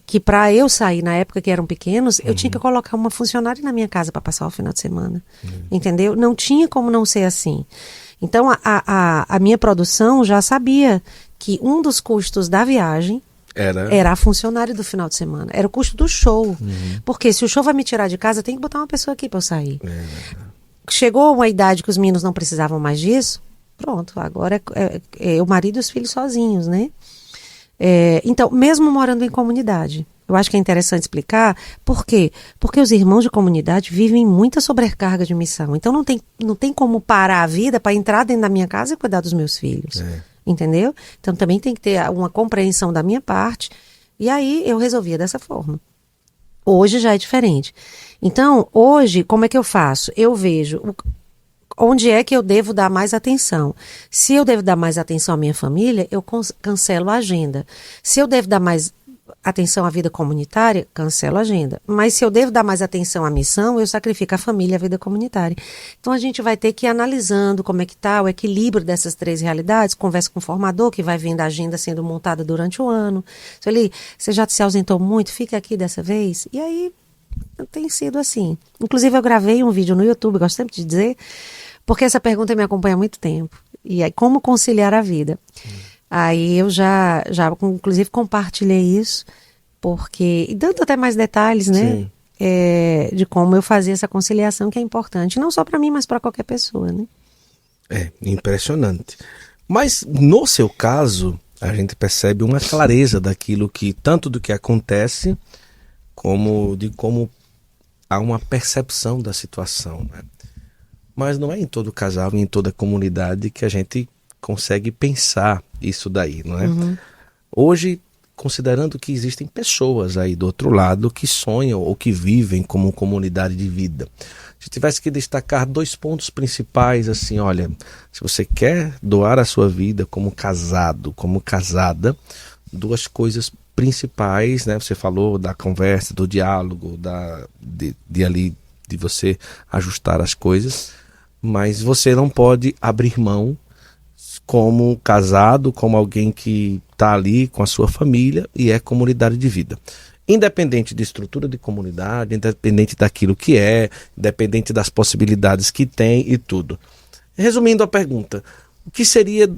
que para eu sair na época que eram pequenos, eu tinha que colocar uma funcionária na minha casa para passar o final de semana. Entendeu? Não tinha como não ser assim. Então, a minha produção já sabia que um dos custos da viagem era a funcionária do final de semana. Era o custo do show. Porque se o show vai me tirar de casa, tem que botar uma pessoa aqui para eu sair. Chegou uma idade que os meninos não precisavam mais disso, pronto, agora é o marido e os filhos sozinhos, né? Então, mesmo morando em comunidade, eu acho que é interessante explicar por quê. Porque os irmãos de comunidade vivem muita sobrecarga de missão. Então, não tem como parar a vida para entrar dentro da minha casa e cuidar dos meus filhos. Entendeu? Então, também tem que ter uma compreensão da minha parte. E aí, eu resolvia dessa forma. Hoje já é diferente. Então, hoje, como é que eu faço? Eu vejo onde é que eu devo dar mais atenção. Se eu devo dar mais atenção à minha família, eu cancelo a agenda. Se eu devo dar mais atenção à vida comunitária, cancelo a agenda. Mas se eu devo dar mais atenção à missão, eu sacrifico a família e a vida comunitária. Então a gente vai ter que ir analisando como é que está o equilíbrio dessas três realidades, conversa com o formador, que vai vendo a agenda sendo montada durante o ano. Você já se ausentou muito, fica aqui dessa vez. E aí tem sido assim. Inclusive eu gravei um vídeo no YouTube, gosto sempre de dizer, porque essa pergunta me acompanha há muito tempo. E aí, como conciliar a vida? Aí eu já inclusive compartilhei isso, porque, e dando até mais detalhes, né? De como eu fazia essa conciliação, que é importante, não só para mim, mas para qualquer pessoa, né? É impressionante. Mas no seu caso, a gente percebe uma clareza daquilo que, tanto do que acontece, como de como há uma percepção da situação, né? Mas não é em todo casal, em toda comunidade que a gente consegue pensar isso daí, não é? Hoje, considerando que existem pessoas aí do outro lado que sonham ou que vivem como comunidade de vida, se tivesse que destacar 2 pontos principais, assim, olha, se você quer doar a sua vida como casado, como casada, 2 coisas principais, né? Você falou da conversa, do diálogo, de você ajustar as coisas, mas você não pode abrir mão como casado, como alguém que está ali com a sua família e é comunidade de vida. Independente de estrutura de comunidade, independente daquilo que é, independente das possibilidades que tem e tudo. Resumindo a pergunta, o que seria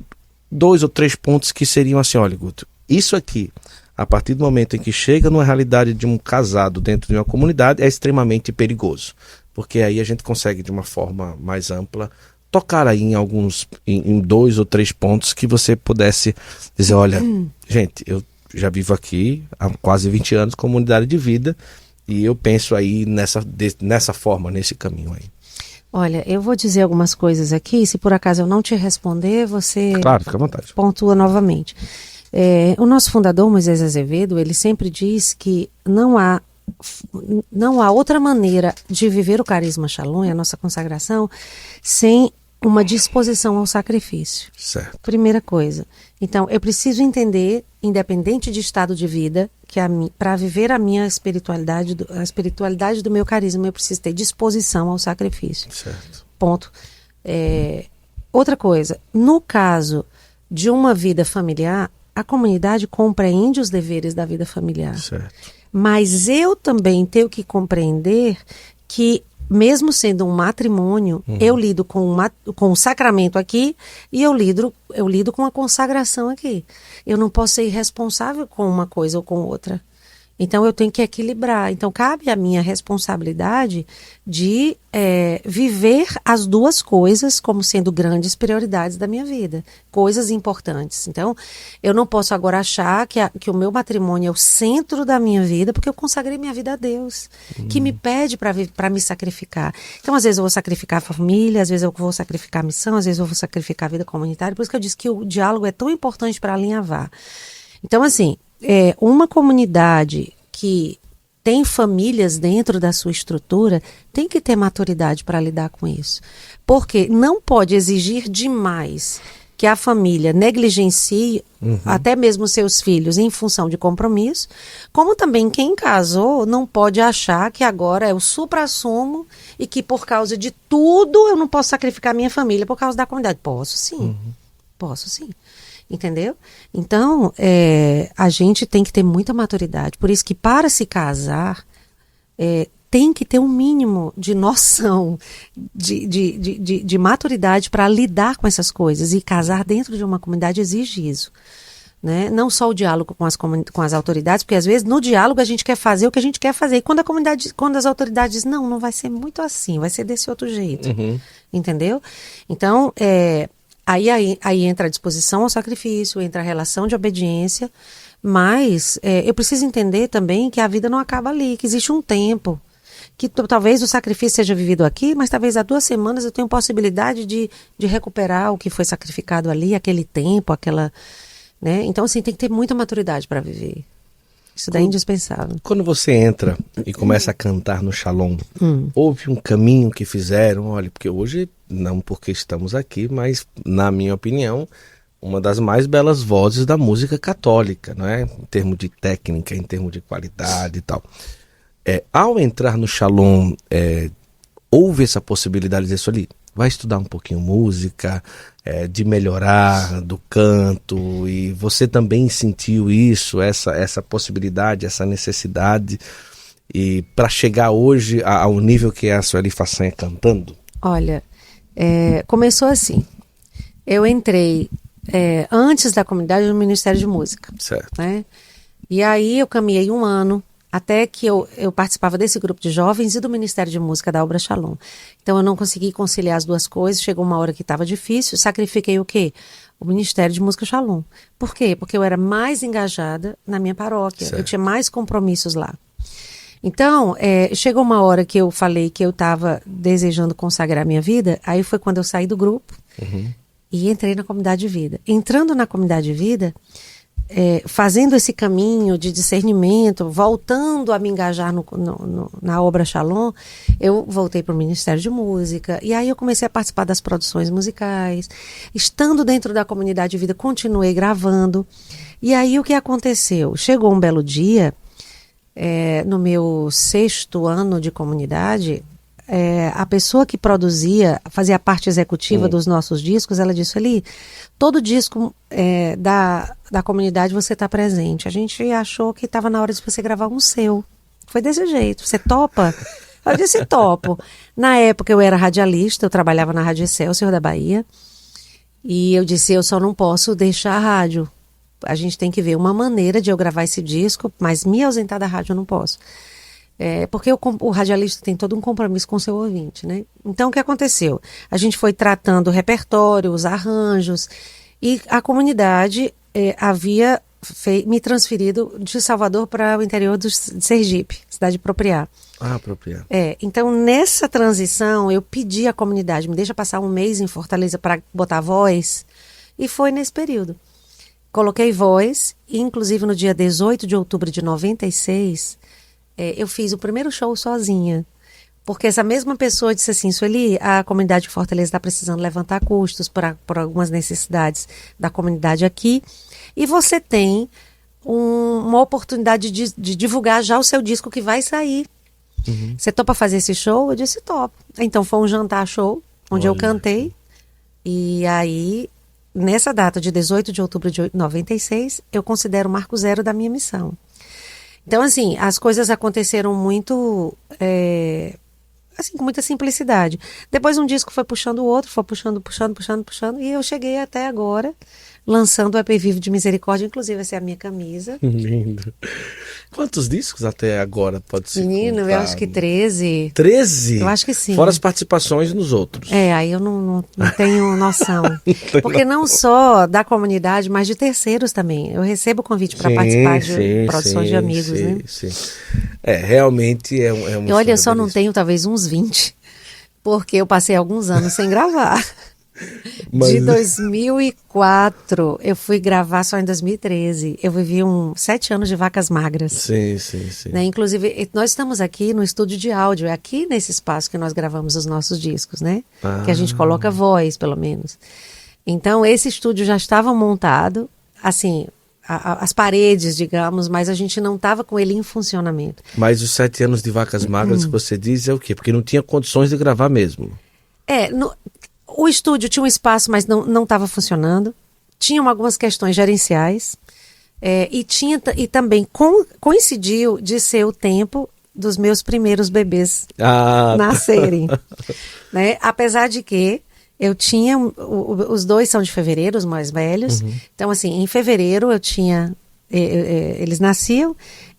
2 ou 3 pontos que seriam assim, olha, Guto, isso aqui, a partir do momento em que chega numa realidade de um casado dentro de uma comunidade, é extremamente perigoso. Porque aí a gente consegue, de uma forma mais ampla, tocar aí em 2 ou 3 pontos que você pudesse dizer, olha, gente, eu já vivo aqui há quase 20 anos, comunidade de vida, e eu penso aí nessa forma, nesse caminho aí. Olha, eu vou dizer algumas coisas aqui, se por acaso eu não te responder, você claro, fica à vontade. Pontua novamente. O nosso fundador, Moisés Azevedo, ele sempre diz que não há outra maneira de viver o carisma Shalom, a nossa consagração, sem uma disposição ao sacrifício. Certo. Primeira coisa. Então, eu preciso entender, independente de estado de vida, que para viver a minha espiritualidade, a espiritualidade do meu carisma, eu preciso ter disposição ao sacrifício. Certo. Ponto. Outra coisa, no caso de uma vida familiar, a comunidade compreende os deveres da vida familiar. Certo. Mas eu também tenho que compreender que, mesmo sendo um matrimônio, eu lido com o sacramento aqui e eu lido com a consagração aqui. Eu não posso ser irresponsável com uma coisa ou com outra. Então eu tenho que equilibrar. Então cabe a minha responsabilidade de viver as duas coisas como sendo grandes prioridades da minha vida, coisas importantes. Então eu não posso agora achar que o meu matrimônio é o centro da minha vida, porque eu consagrei minha vida a Deus, que me pede para me sacrificar. Então às vezes eu vou sacrificar a família, às vezes eu vou sacrificar a missão, às vezes eu vou sacrificar a vida comunitária. Por isso que eu disse que o diálogo é tão importante para alinhavar. Então assim, uma comunidade que tem famílias dentro da sua estrutura tem que ter maturidade para lidar com isso. Porque não pode exigir demais que a família negligencie até mesmo seus filhos em função de compromisso, como também quem casou não pode achar que agora é o suprassumo e que por causa de tudo eu não posso sacrificar minha família por causa da comunidade. Posso sim, posso sim. Entendeu? Então, a gente tem que ter muita maturidade. Por isso que para se casar, tem que ter um mínimo de noção, de maturidade para lidar com essas coisas. E casar dentro de uma comunidade exige isso. Né? Não só o diálogo com as autoridades, porque às vezes no diálogo a gente quer fazer o que a gente quer fazer. E quando as autoridades dizem, não vai ser muito assim, vai ser desse outro jeito. Entendeu? Então, Aí entra a disposição ao sacrifício, entra a relação de obediência, mas eu preciso entender também que a vida não acaba ali, que existe um tempo, que talvez o sacrifício seja vivido aqui, mas talvez há 2 semanas eu tenha possibilidade de recuperar o que foi sacrificado ali, aquele tempo, né? Então, assim, tem que ter muita maturidade para viver. Isso daí é indispensável. Quando você entra e começa a cantar no Shalom, houve um caminho que fizeram, olha, porque hoje, não porque estamos aqui, mas na minha opinião, uma das mais belas vozes da música católica, não é? Em termos de técnica, em termos de qualidade e tal. Ao entrar no Shalom, houve essa possibilidade de dizer, ali, vai estudar um pouquinho música, de melhorar do canto, e você também sentiu isso, essa possibilidade, essa necessidade, e para chegar hoje ao nível que é a Sueli Façanha cantando? Olha, começou assim, eu entrei antes da comunidade no Ministério de Música. Certo. Né? E aí eu caminhei 1 ano, até que eu participava desse grupo de jovens e do Ministério de Música da Obra Shalom. Então eu não consegui conciliar as duas coisas, chegou uma hora que estava difícil, sacrifiquei o quê? O Ministério de Música Shalom. Por quê? Porque eu era mais engajada na minha paróquia, certo. Eu tinha mais compromissos lá. Então, chegou uma hora que eu falei que eu estava desejando consagrar minha vida, aí foi quando eu saí do grupo e entrei na Comunidade de Vida. Entrando na Comunidade de Vida, fazendo esse caminho de discernimento, voltando a me engajar na obra Shalom, eu voltei para o Ministério de Música, e aí eu comecei a participar das produções musicais. Estando dentro da Comunidade de Vida, continuei gravando. E aí o que aconteceu? Chegou um belo dia, no meu 6º ano de comunidade, a pessoa que fazia a parte executiva dos nossos discos, ela disse ali, todo disco da comunidade você está presente. A gente achou que estava na hora de você gravar um seu. Foi desse jeito. Você topa? Eu disse, topo. Na época eu era radialista, eu trabalhava na Rádio Excelsior da Bahia. E eu disse, eu só não posso deixar a rádio. A gente tem que ver uma maneira de eu gravar esse disco, mas me ausentar da rádio eu não posso. Porque o radialista tem todo um compromisso com o seu ouvinte, né? Então, o que aconteceu? A gente foi tratando o repertório, os arranjos, e a comunidade havia me transferido de Salvador para o interior de Sergipe, cidade de Propriá. Propriá. Então, nessa transição, eu pedi à comunidade, me deixa passar 1 mês em Fortaleza para botar voz, e foi nesse período. Coloquei voz, e inclusive no dia 18 de outubro de 96... eu fiz o primeiro show sozinha, porque essa mesma pessoa disse assim, Sueli, a comunidade de Fortaleza está precisando levantar custos por algumas necessidades da comunidade aqui, e você tem uma oportunidade de divulgar já o seu disco que vai sair. Você topa fazer esse show? Eu disse, topo. Então foi um jantar show, onde eu cantei, e aí, nessa data de 18 de outubro de 96, eu considero o marco zero da minha missão. Então, assim, as coisas aconteceram muito assim, com muita simplicidade. Depois um disco foi puxando o outro, foi puxando, e eu cheguei até agora, lançando o EP Vivo de Misericórdia, inclusive essa é a minha camisa. Lindo. Quantos discos até agora pode ser? Menino, eu acho que 13. 13? Eu acho que sim. Fora as participações nos outros. Aí eu não tenho noção. Porque não só da comunidade, mas de terceiros também. Eu recebo convite para participar de produções de amigos, né? Sim. Realmente é um E olha, eu só não tenho talvez uns 20, porque eu passei alguns anos sem gravar. De 2004, eu fui gravar só em 2013. Eu vivi 7 anos de vacas magras. Sim. Né? Inclusive, nós estamos aqui no estúdio de áudio. É aqui nesse espaço que nós gravamos os nossos discos, né? Que a gente coloca voz, pelo menos. Então, esse estúdio já estava montado, assim, as paredes, digamos, mas a gente não estava com ele em funcionamento. Mas os 7 anos de vacas magras que você diz é o quê? Porque não tinha condições de gravar mesmo. O estúdio tinha um espaço, mas não estava funcionando. Tinham algumas questões gerenciais. E também coincidiu de ser o tempo dos meus primeiros bebês nascerem. Né? Apesar de que eu tinha... os dois são de fevereiro, os mais velhos. Então, assim, em fevereiro eu tinha... eles nasciam.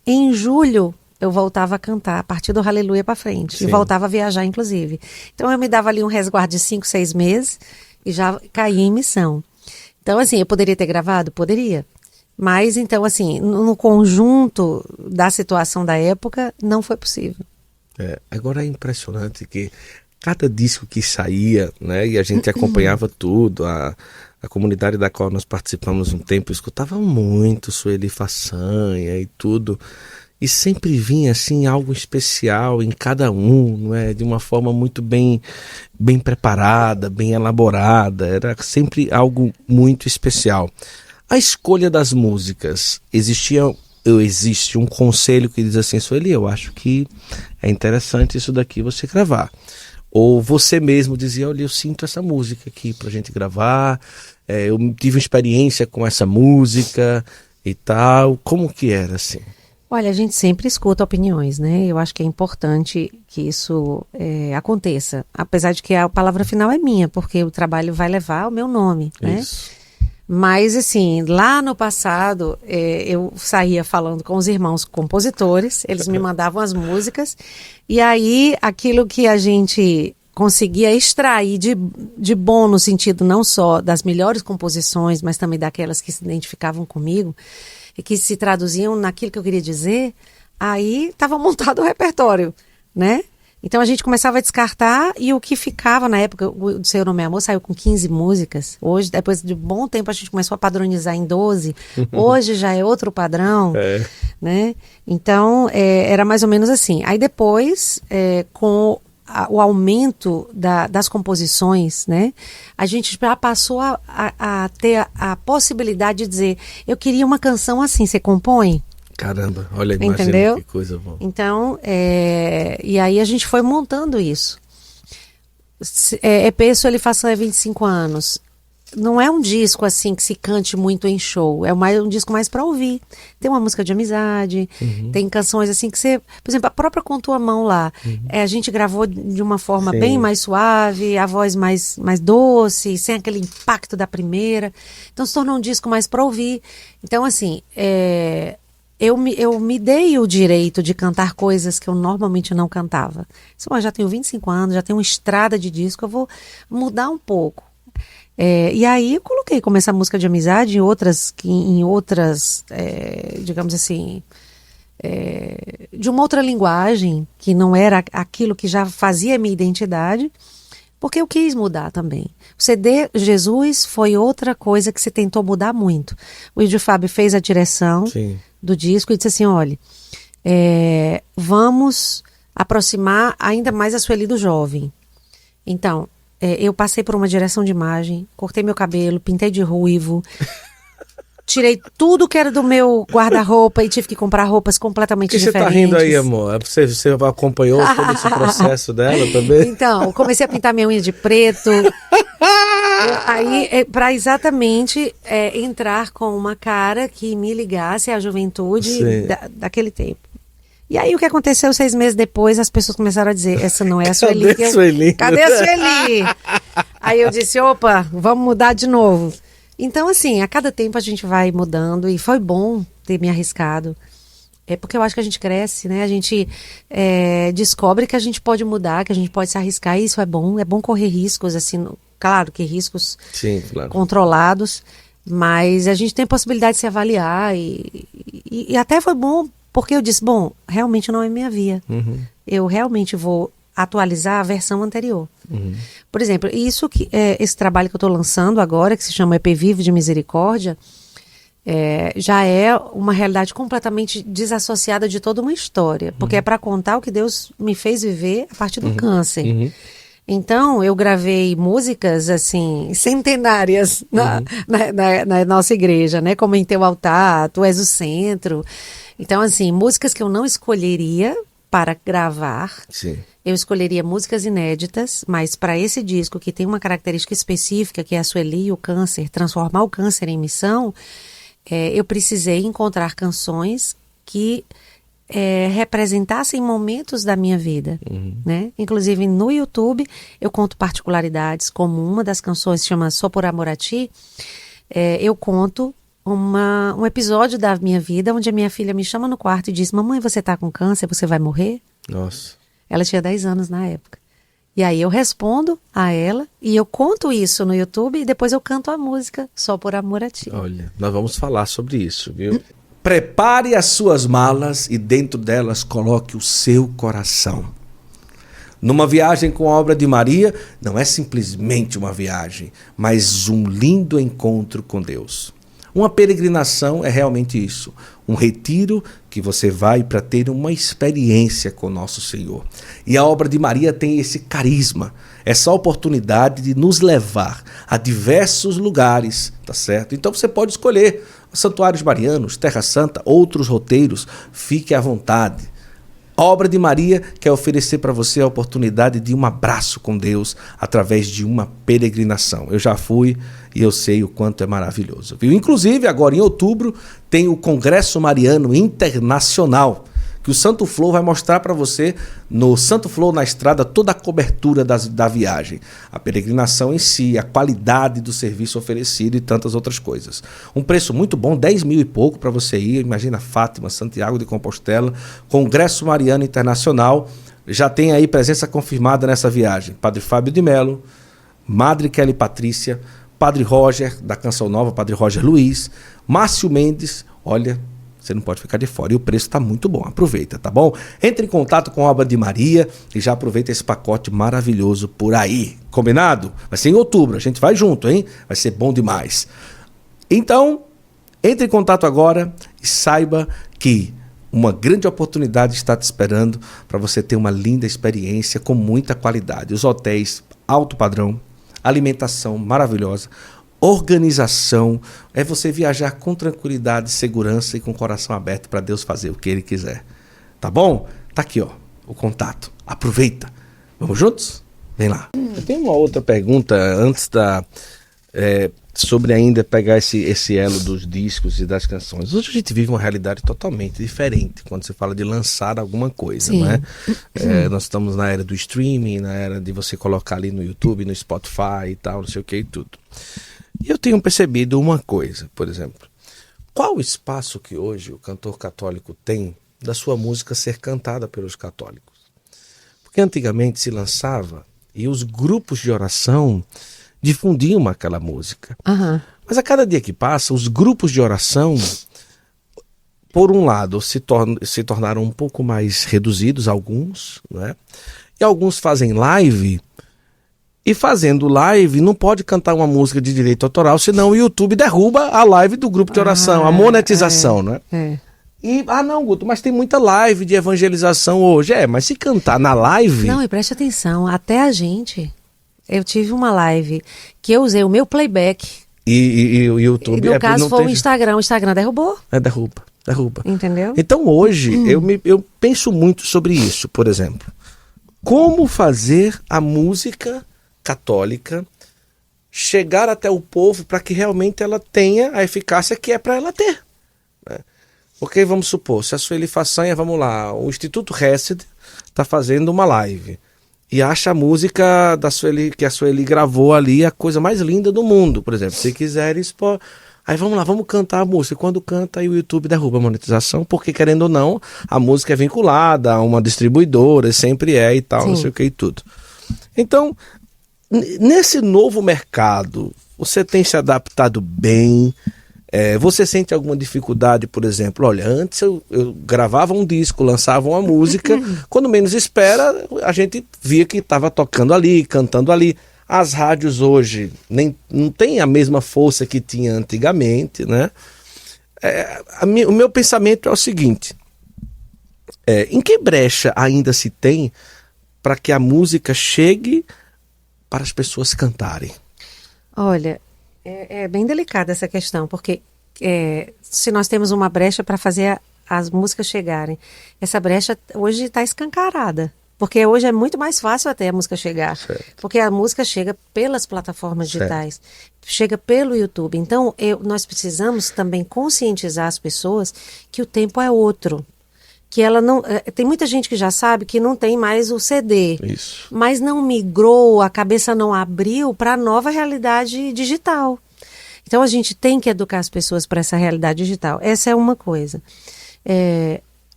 Em julho... eu voltava a cantar a partir do Aleluia para frente. Sim. E voltava a viajar, inclusive. Então, eu me dava ali um resguardo de 5, 6 meses e já caía em missão. Então, assim, eu poderia ter gravado? Poderia. Mas, então, assim, no conjunto da situação da época, não foi possível. Agora é impressionante que cada disco que saía, né, e a gente acompanhava tudo, a comunidade da qual nós participamos um tempo, escutava muito Sueli Façanha e tudo. E sempre vinha assim algo especial em cada um, não é? De uma forma muito bem preparada, bem elaborada. Era sempre algo muito especial. A escolha das músicas, existe um conselho que diz assim: Sueli, eu acho que é interessante isso daqui você gravar. Ou você mesmo dizia: olha, eu sinto essa música aqui pra gente gravar, eu tive uma experiência com essa música e tal. Como que era assim? Olha, a gente sempre escuta opiniões, né? Eu acho que é importante que isso aconteça. Apesar de que a palavra final é minha, porque o trabalho vai levar o meu nome, né? Isso. Mas, assim, lá no passado, eu saía falando com os irmãos compositores, eles me mandavam as músicas, e aí aquilo que a gente conseguia extrair de bom no sentido não só das melhores composições, mas também daquelas que se identificavam comigo, e que se traduziam naquilo que eu queria dizer, aí estava montado o repertório, né? Então a gente começava a descartar e o que ficava na época, o Seu Nome é Amor saiu com 15 músicas. Hoje, depois de um bom tempo, a gente começou a padronizar em 12. Hoje já é outro padrão, né? Então era mais ou menos assim. Aí depois, com o aumento das composições, né? A gente já passou a ter a possibilidade de dizer: eu queria uma canção assim, você compõe? Caramba, olha a imagem, entendeu? Que coisa boa. Então, e aí a gente foi montando isso. EP Sueli Façanha 25 anos. Não é um disco assim que se cante muito em show, é um disco mais para ouvir. Tem uma música de amizade, tem canções assim que você... Por exemplo, a própria Com Tua Mão lá, a gente gravou de uma forma bem mais suave, a voz mais doce, sem aquele impacto da primeira. Então se tornou um disco mais para ouvir. Então assim, eu me dei o direito de cantar coisas que eu normalmente não cantava. Eu já tenho 25 anos, já tenho uma estrada de disco, eu vou mudar um pouco. E aí eu coloquei como essa música de amizade em outras digamos assim, de uma outra linguagem, que não era aquilo que já fazia a minha identidade, porque eu quis mudar também. O CD Jesus foi outra coisa que se tentou mudar muito. O Ildio Fábio fez a direção do disco e disse assim: olha, vamos aproximar ainda mais a Sueli do jovem. Então, eu passei por uma direção de imagem, cortei meu cabelo, pintei de ruivo, tirei tudo que era do meu guarda-roupa e tive que comprar roupas completamente diferentes. Por que você tá rindo aí, amor? Você acompanhou todo esse processo dela também? Então, comecei a pintar minha unha de preto. Aí, para exatamente entrar com uma cara que me ligasse à juventude daquele tempo. E aí o que aconteceu 6 meses depois, as pessoas começaram a dizer, essa não é a Sueli. Cadê a Sueli? Cadê a Sueli? Aí eu disse, opa, vamos mudar de novo. Então, assim, a cada tempo a gente vai mudando e foi bom ter me arriscado. É porque eu acho que a gente cresce, né? A gente descobre que a gente pode mudar, que a gente pode se arriscar, e isso é bom correr riscos, assim, claro que riscos Sim, claro. controlados, mas a gente tem a possibilidade de se avaliar e até foi bom, porque eu disse, bom, realmente não é minha via. Eu realmente vou atualizar a versão anterior. Por exemplo, esse trabalho que eu estou lançando agora, que se chama EP Vivo de Misericórdia, já é uma realidade completamente desassociada de toda uma história, porque é para contar o que Deus me fez viver a partir do câncer. Então, eu gravei músicas, assim, centenárias na nossa igreja, né? Como Em Teu Altar, Tu És o Centro. Então, assim, músicas que eu não escolheria para gravar. Sim. Eu escolheria músicas inéditas, mas para esse disco, que tem uma característica específica, que é a Sueli e o câncer, transformar o câncer em missão, eu precisei encontrar canções que representassem momentos da minha vida, né? Inclusive no YouTube eu conto particularidades, como uma das canções chama Só por Amor a Ti. Eu conto um episódio da minha vida onde a minha filha me chama no quarto e diz: mamãe, você tá com câncer, você vai morrer? Nossa. Ela tinha 10 anos na época. E aí eu respondo a ela e eu conto isso no YouTube e depois eu canto a música Só por Amor a Ti. Olha, nós vamos falar sobre isso, viu? Prepare as suas malas e dentro delas coloque o seu coração. Numa viagem com a obra de Maria, não é simplesmente uma viagem, mas um lindo encontro com Deus. Uma peregrinação é realmente isso, um retiro que você vai para ter uma experiência com nosso Senhor. E a obra de Maria tem esse carisma, essa oportunidade de nos levar a diversos lugares, tá certo? Então você pode escolher santuários marianos, Terra Santa, outros roteiros, fique à vontade. A obra de Maria quer oferecer para você a oportunidade de um abraço com Deus através de uma peregrinação. Eu já fui e eu sei o quanto é maravilhoso, viu? Inclusive, agora em outubro, tem o Congresso Mariano Internacional, que o Santo Flow vai mostrar para você no Santo Flow na Estrada toda a cobertura da viagem, a peregrinação em si, a qualidade do serviço oferecido e tantas outras coisas. Um preço muito bom, 10 mil e pouco para você ir, imagina Fátima, Santiago de Compostela, Congresso Mariano Internacional, já tem aí presença confirmada nessa viagem, Padre Fábio de Mello, Madre Kelly Patrícia, Padre Roger, da Canção Nova, Padre Roger Luiz, Márcio Mendes, olha... Você não pode ficar de fora. E o preço está muito bom. Aproveita, tá bom? Entre em contato com a obra de Maria e já aproveita esse pacote maravilhoso por aí. Combinado? Vai ser em outubro. A gente vai junto, hein? Vai ser bom demais. Então, entre em contato agora e saiba que uma grande oportunidade está te esperando para você ter uma linda experiência com muita qualidade. Os hotéis alto padrão, alimentação maravilhosa, organização, é você viajar com tranquilidade, segurança e com o coração aberto para Deus fazer o que Ele quiser. Tá bom? Tá aqui, ó, o contato. Aproveita. Vamos juntos? Vem lá. Eu tenho uma outra pergunta antes sobre ainda pegar esse elo dos discos e das canções. Hoje a gente vive uma realidade totalmente diferente quando você fala de lançar alguma coisa, não é? Nós estamos na era do streaming, na era de você colocar ali no YouTube, no Spotify e tal, não sei o que e tudo. E eu tenho percebido uma coisa, por exemplo. Qual o espaço que hoje o cantor católico tem da sua música ser cantada pelos católicos? Porque antigamente se lançava e os grupos de oração difundiam aquela música. Mas a cada dia que passa, os grupos de oração, por um lado, se tornaram um pouco mais reduzidos, alguns, né? E alguns fazem live... E fazendo live, não pode cantar uma música de direito autoral, senão o YouTube derruba a live do grupo de oração, a monetização, né? E, não, Guto, mas tem muita live de evangelização hoje. Mas se cantar na live... Não, e preste atenção, até a gente... Eu tive uma live que eu usei o meu playback. E o YouTube... No caso foi o Instagram derrubou. Derruba. Entendeu? Então hoje eu penso muito sobre isso, por exemplo. Como fazer a música católica chegar até o povo para que realmente ela tenha a eficácia que é para ela ter, né? Porque vamos supor, se a Sueli Façanha, vamos lá, o Instituto Hesed está fazendo uma live e acha a música da Sueli, que a Sueli gravou ali, a coisa mais linda do mundo, por exemplo. Se quiseres, aí vamos lá, vamos cantar a música. Quando canta, aí o YouTube derruba a monetização, porque querendo ou não, a música é vinculada a uma distribuidora, sempre é e tal, Sim. Não sei o que e tudo. Então, nesse novo mercado, você tem se adaptado bem? Você sente alguma dificuldade, por exemplo? Olha, antes eu gravava um disco, lançava uma música, quando menos espera, a gente via que estava tocando ali, cantando ali. As rádios hoje não têm a mesma força que tinha antigamente, né? O meu pensamento é o seguinte, em que brecha ainda se tem para que a música chegue para as pessoas cantarem? Olha, é bem delicada essa questão, porque se nós temos uma brecha para fazer as músicas chegarem, essa brecha hoje está escancarada, porque hoje é muito mais fácil até a música chegar, certo. Porque a música chega pelas plataformas digitais, chega pelo YouTube. Então, nós precisamos também conscientizar as pessoas que o tempo é outro. Que ela não. Tem muita gente que já sabe que não tem mais o CD. Isso. Mas não migrou, a cabeça não abriu para a nova realidade digital. Então a gente tem que educar as pessoas para essa realidade digital. Essa é uma coisa.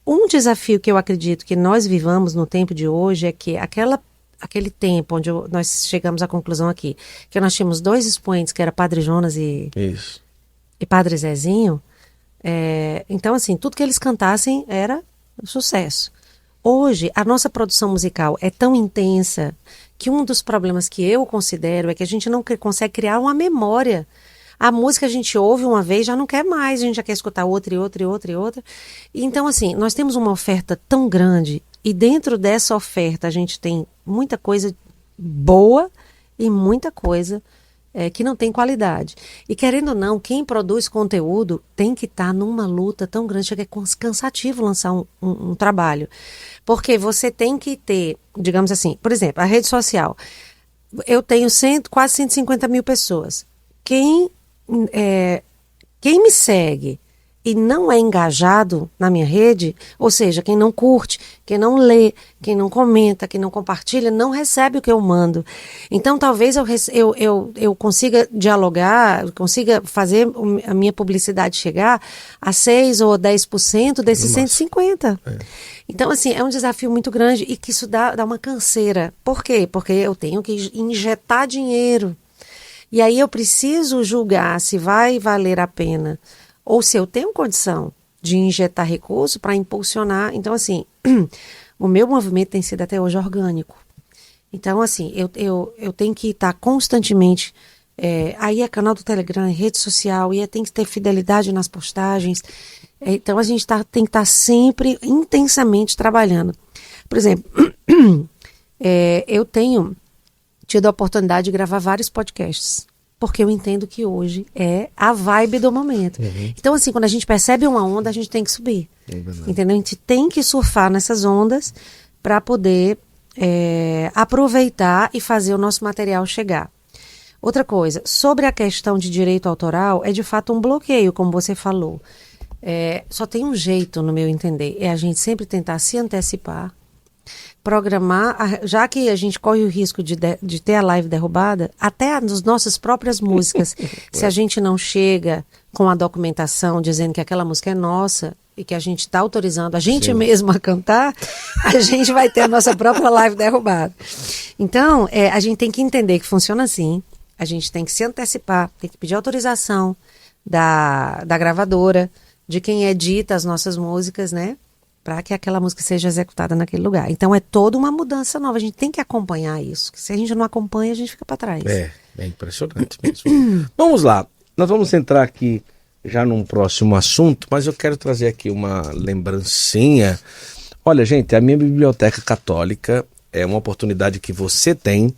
Um desafio que eu acredito que nós vivamos no tempo de hoje é que aquele tempo onde nós chegamos à conclusão aqui, que nós tínhamos 2 expoentes, que era Padre Jonas e Padre Zezinho. Então, assim, tudo que eles cantassem era sucesso. Hoje, a nossa produção musical é tão intensa que um dos problemas que eu considero é que a gente não consegue criar uma memória. A música a gente ouve uma vez, já não quer mais, a gente já quer escutar outra e outra e outra e outra. Então, assim, nós temos uma oferta tão grande e dentro dessa oferta a gente tem muita coisa boa e muita coisa que não tem qualidade. E querendo ou não, quem produz conteúdo tem que estar numa luta tão grande, chega cansativo lançar um trabalho. Porque você tem que ter, digamos assim, por exemplo, a rede social. Eu tenho quase 150 mil pessoas. Quem me segue e não é engajado na minha rede, ou seja, quem não curte, quem não lê, quem não comenta, quem não compartilha, não recebe o que eu mando. Então, talvez eu consiga dialogar, consiga fazer a minha publicidade chegar a 6 ou 10% desses 150. Então, assim, é um desafio muito grande e que isso dá uma canseira. Por quê? Porque eu tenho que injetar dinheiro. E aí eu preciso julgar se vai valer a pena ou se eu tenho condição de injetar recurso para impulsionar. Então, assim, o meu movimento tem sido até hoje orgânico. Então, assim, eu tenho que estar constantemente... aí é canal do Telegram, rede social, e tem que ter fidelidade nas postagens. Então, a gente tem que estar sempre intensamente trabalhando. Por exemplo, eu tenho tido a oportunidade de gravar vários podcasts. Porque eu entendo que hoje é a vibe do momento. Uhum. Então, assim, quando a gente percebe uma onda, a gente tem que subir. Entendeu? A gente tem que surfar nessas ondas para poder aproveitar e fazer o nosso material chegar. Outra coisa, sobre a questão de direito autoral, é de fato um bloqueio, como você falou. Só tem um jeito, no meu entender, é a gente sempre tentar se antecipar, programar, já que a gente corre o risco de ter a live derrubada, até nas nossas próprias músicas, se a gente não chega com a documentação dizendo que aquela música é nossa e que a gente está autorizando a gente mesmo a cantar, a gente vai ter a nossa própria live derrubada. Então, a gente tem que entender que funciona assim, a gente tem que se antecipar, tem que pedir autorização da gravadora, de quem edita as nossas músicas, né? Para que aquela música seja executada naquele lugar. Então é toda uma mudança nova, a gente tem que acompanhar isso. Se a gente não acompanha, a gente fica para trás. É impressionante mesmo. Vamos lá, nós vamos entrar aqui já num próximo assunto, mas eu quero trazer aqui uma lembrancinha. Olha, gente, a minha biblioteca católica é uma oportunidade que você tem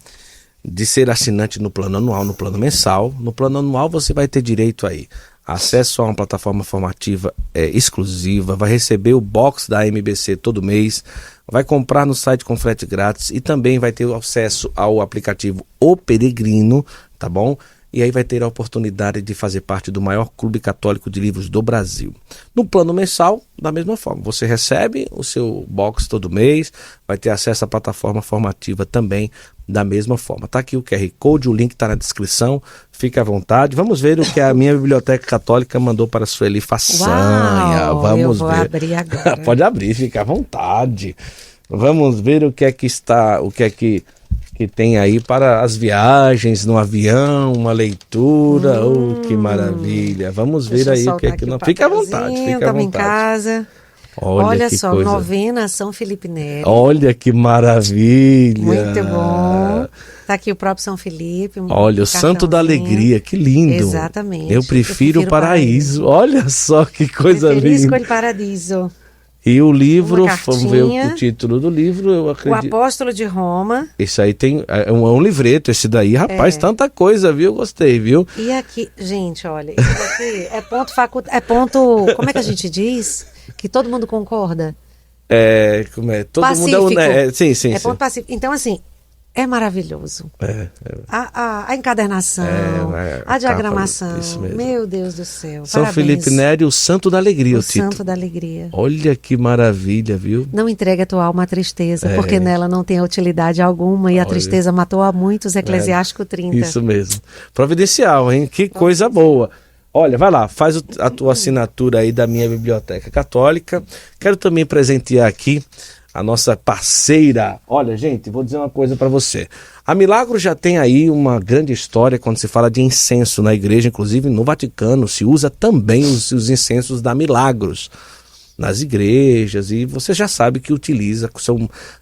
de ser assinante no plano anual, no plano mensal. No plano anual você vai ter direito aí acesso a uma plataforma formativa exclusiva, vai receber o box da MBC todo mês, vai comprar no site com frete grátis e também vai ter acesso ao aplicativo O Peregrino, tá bom? e aí vai ter a oportunidade de fazer parte do maior clube católico de livros do Brasil. No plano mensal, da mesma forma, você recebe o seu box todo mês, vai ter acesso à plataforma formativa também da mesma forma. Tá aqui o QR Code, o link está na descrição, fique à vontade. Vamos ver o que a minha biblioteca católica mandou para a Sueli Façanha. Uau, Vamos eu vou ver. abrir agora. Pode abrir, fica à vontade. Vamos ver o que é que está, o que é que tem aí para as viagens no avião, uma leitura. Que maravilha. Vamos ver aí o que é que não. Fica à vontade, fica à Estamos em vontade. casa. Olha só, coisa. novena São Felipe Neri. Olha que maravilha. Muito bom. Tá aqui o próprio São Felipe. Olha, o Santo da Alegria, que lindo. Exatamente. Eu prefiro o paraíso. Olha só que coisa Preferisco linda. il paradiso. E o livro, vamos ver o título do livro, eu acredito. O Apóstolo de Roma. Esse aí é um livreto, esse daí, rapaz, tanta coisa, viu? Gostei, viu? E aqui, gente, olha, isso aqui é ponto, como é que a gente diz? Que todo mundo concorda? Como é? Todo pacífico. mundo sim. É ponto pacífico. Então, assim, é maravilhoso. A encadernação, a diagramação. Isso mesmo. Meu Deus do céu. São Parabéns. Felipe Neri, o Santo da Alegria, o título. Santo da Alegria. Olha que maravilha, viu? Não entregue a tua alma à tristeza, porque nela não tem utilidade alguma e a tristeza matou a muitos, Eclesiástico 30. Isso mesmo. Providencial, hein? Que coisa boa. Olha, vai lá, faz a tua assinatura aí da minha biblioteca católica. Quero também presentear aqui a nossa parceira. Olha, gente, vou dizer uma coisa para você. A Milagros já tem aí uma grande história quando se fala de incenso na igreja, inclusive no Vaticano se usa também os incensos da Milagros nas igrejas, e você já sabe que utiliza,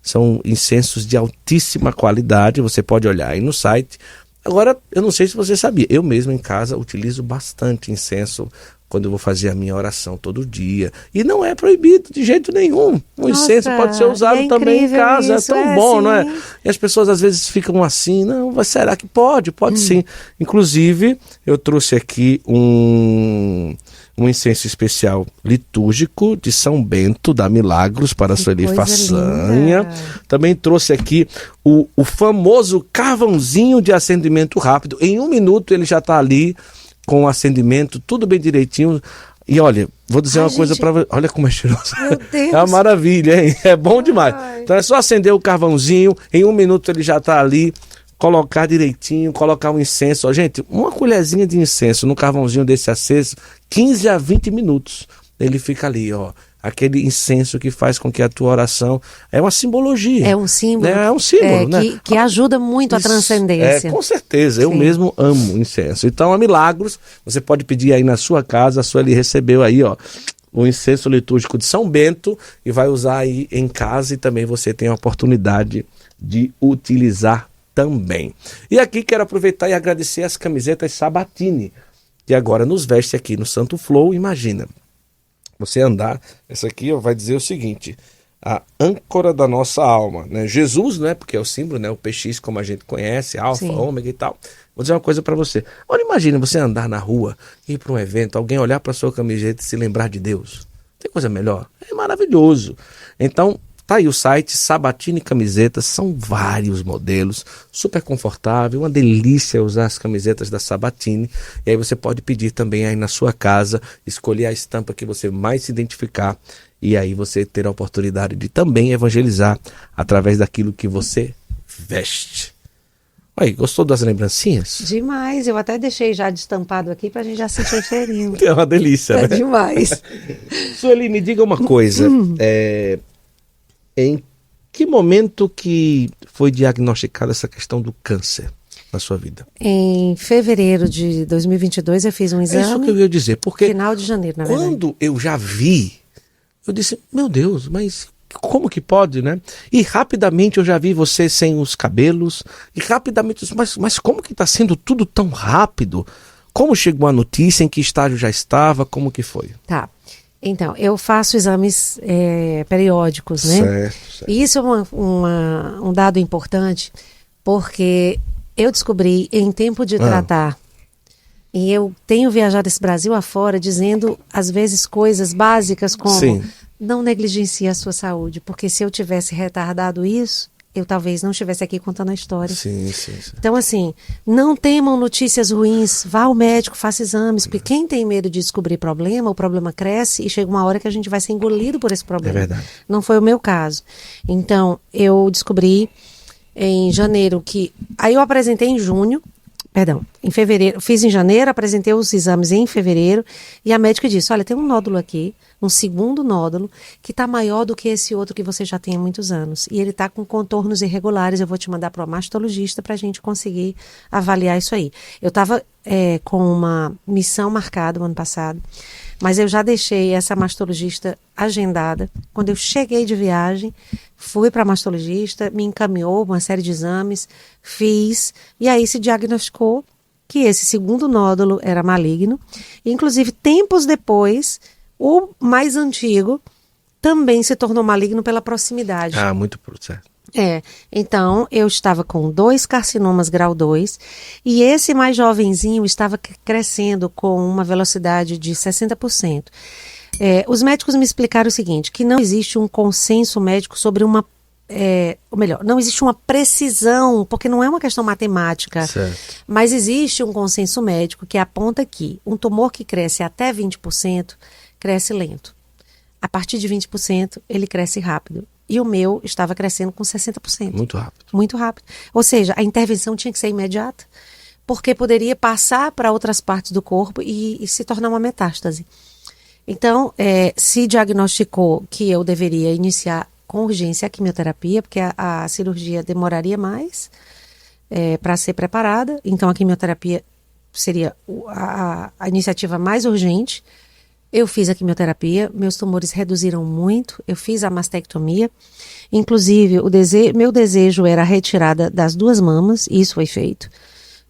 são incensos de altíssima qualidade, você pode olhar aí no site. Agora, eu não sei se você sabia, eu mesmo em casa utilizo bastante incenso quando eu vou fazer a minha oração todo dia. E não é proibido de jeito nenhum. O incenso pode ser usado também em casa. Isso, é tão bom, não é? E as pessoas às vezes ficam assim, não, mas será que pode? Pode sim. Inclusive, eu trouxe aqui um incenso especial litúrgico de São Bento, da Milagros, para a Sueli Façanha. Também trouxe aqui o famoso carvãozinho de acendimento rápido. Em 1 minuto ele já está ali com o acendimento, tudo bem direitinho. E olha, vou dizer uma coisa para você. Olha como é cheiroso. Meu Deus. É uma maravilha, hein? É bom demais. Então é só acender o carvãozinho, em 1 minuto ele já está ali. Colocar direitinho, colocar um incenso. Ó, gente, uma colherzinha de incenso no carvãozinho desse aceso, 15 a 20 minutos. Ele fica ali, ó. Aquele incenso que faz com que a tua oração... É uma simbologia. É um símbolo. É um símbolo, né? Que ajuda muito a transcendência. Com certeza. Eu mesmo amo incenso. Então, a Milagros, você pode pedir aí na sua casa. A Sueli recebeu aí, ó, o incenso litúrgico de São Bento e vai usar aí em casa, e também você tem a oportunidade de utilizar também. E aqui quero aproveitar e agradecer as camisetas Sabatini, que agora nos veste aqui no Santo Flow. Imagina, você andar, essa aqui ó, vai dizer o seguinte: a âncora da nossa alma, né? Jesus, né? Porque é o símbolo, né? O PX, como a gente conhece, alfa, ômega e tal. Vou dizer uma coisa para você. Olha, imagina você andar na rua, ir para um evento, alguém olhar para sua camiseta e se lembrar de Deus. Tem coisa melhor? É maravilhoso. Então, tá aí o site Sabatini Camisetas, são vários modelos, super confortável, uma delícia usar as camisetas da Sabatini. E aí você pode pedir também aí na sua casa, escolher a estampa que você mais se identificar, e aí você ter a oportunidade de também evangelizar através daquilo que você veste. Aí, gostou das lembrancinhas? Demais, eu até deixei já destampado aqui pra gente já sentir o cheirinho. É uma delícia, né? É demais. Sueli, me diga uma coisa, em que momento que foi diagnosticada essa questão do câncer na sua vida? Em fevereiro de 2022 eu fiz um exame. É isso que eu ia dizer, porque final de janeiro, na verdade. Quando eu já vi, eu disse, meu Deus, mas como que pode, né? E rapidamente eu já vi você sem os cabelos, e rapidamente, mas como que está sendo tudo tão rápido? Como chegou a notícia, em que estágio já estava, como que foi? Tá. Então, eu faço exames periódicos, né? Certo. E isso é um dado importante, porque eu descobri em tempo de tratar, e eu tenho viajado esse Brasil afora dizendo, às vezes, coisas básicas como não negligencie a sua saúde, porque se eu tivesse retardado isso, eu talvez não estivesse aqui contando a história. Sim. Então, assim, não temam notícias ruins, vá ao médico, faça exames, porque quem tem medo de descobrir problema, o problema cresce e chega uma hora que a gente vai ser engolido por esse problema. É verdade. Não foi o meu caso. Então, eu descobri em janeiro aí eu apresentei em fevereiro, fiz em janeiro, apresentei os exames em fevereiro, e a médica disse, olha, tem um nódulo aqui, um segundo nódulo, que está maior do que esse outro que você já tem há muitos anos, e ele está com contornos irregulares, eu vou te mandar para o mastologista para a gente conseguir avaliar isso aí. Eu estava com uma missão marcada no ano passado, mas eu já deixei essa mastologista agendada. Quando eu cheguei de viagem, fui para a mastologista, me encaminhou uma série de exames, fiz, e aí se diagnosticou que esse segundo nódulo era maligno. Inclusive, tempos depois, o mais antigo também se tornou maligno pela proximidade. Muito certo. Então eu estava com 2 carcinomas grau 2 e esse mais jovenzinho estava crescendo com uma velocidade de 60%. Os médicos me explicaram o seguinte, que não existe um consenso médico sobre ou melhor, não existe uma precisão, porque não é uma questão matemática, certo. Mas existe um consenso médico que aponta que um tumor que cresce até 20% cresce lento. A partir de 20% ele cresce rápido. E o meu estava crescendo com 60%. Muito rápido. Muito rápido. Ou seja, a intervenção tinha que ser imediata, porque poderia passar para outras partes do corpo e se tornar uma metástase. Então, se diagnosticou que eu deveria iniciar com urgência a quimioterapia, porque a cirurgia demoraria mais para ser preparada. Então, a quimioterapia seria a iniciativa mais urgente. Eu fiz a quimioterapia, meus tumores reduziram muito, eu fiz a mastectomia. Inclusive, meu desejo era a retirada das 2 mamas, e isso foi feito.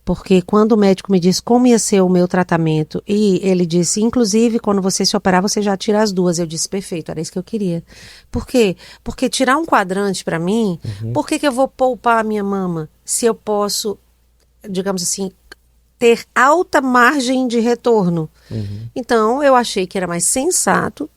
Porque quando o médico me disse como ia ser o meu tratamento, e ele disse, inclusive, quando você se operar, você já tira as 2. Eu disse, perfeito, era isso que eu queria. Por quê? Porque tirar um quadrante para mim, por que eu vou poupar a minha mama se eu posso, digamos assim, ter alta margem de retorno? Então, eu achei que era mais sensato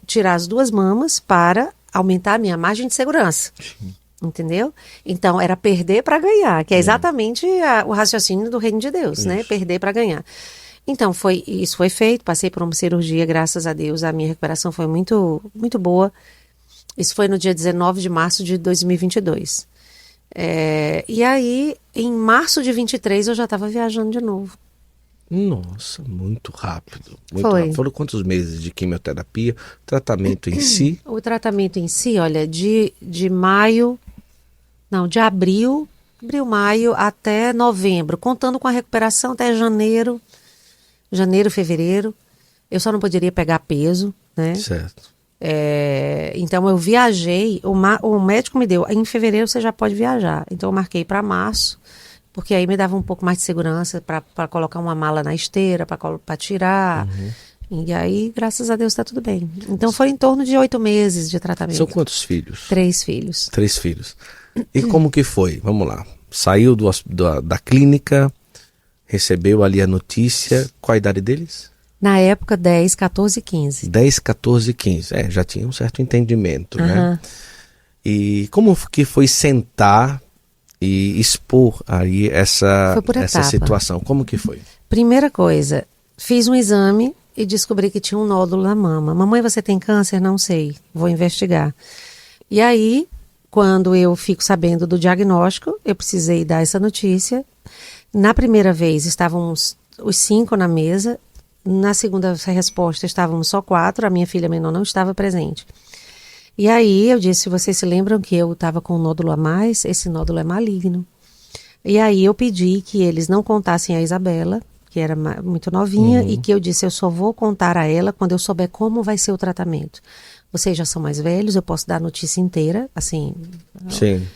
tirar as 2 mamas para aumentar a minha margem de segurança. Sim. Entendeu? Então, era perder para ganhar, que é exatamente o raciocínio do reino de Deus, né? Perder para ganhar. Então, isso foi feito, passei por uma cirurgia, graças a Deus, a minha recuperação foi muito, muito boa. Isso foi no dia 19 de março de 2022. E aí, em março de 23, eu já estava viajando de novo. Nossa, muito rápido. Foi. Foram quantos meses de quimioterapia? Tratamento em si? O tratamento em si, olha, de abril, maio até novembro, contando com a recuperação até janeiro, fevereiro. Eu só não poderia pegar peso, né? Certo. Então eu viajei, o médico me deu, em fevereiro você já pode viajar. Então eu marquei para março, porque aí me dava um pouco mais de segurança para colocar uma mala na esteira, para tirar. E aí, graças a Deus, está tudo bem. Então foi em torno de 8 meses de tratamento. São quantos filhos? 3 filhos. 3 filhos. E como que foi? Vamos lá. Saiu da clínica, recebeu ali a notícia. Qual a idade deles? Na época, 10, 14 e 15. 10, 14 e 15. Já tinha um certo entendimento, né? E como que foi sentar e expor aí essa situação? Como que foi? Primeira coisa, fiz um exame e descobri que tinha um nódulo na mama. Mamãe, você tem câncer? Não sei, vou investigar. E aí, quando eu fico sabendo do diagnóstico, eu precisei dar essa notícia. Na primeira vez, estávamos os 5 na mesa. Na segunda resposta, estávamos só 4. A minha filha menor não estava presente. E aí, eu disse, vocês se lembram que eu estava com um nódulo a mais? Esse nódulo é maligno. E aí, eu pedi que eles não contassem a Isabela, que era muito novinha, e que eu disse, eu só vou contar a ela quando eu souber como vai ser o tratamento. Vocês já são mais velhos, eu posso dar a notícia inteira, assim. Sim.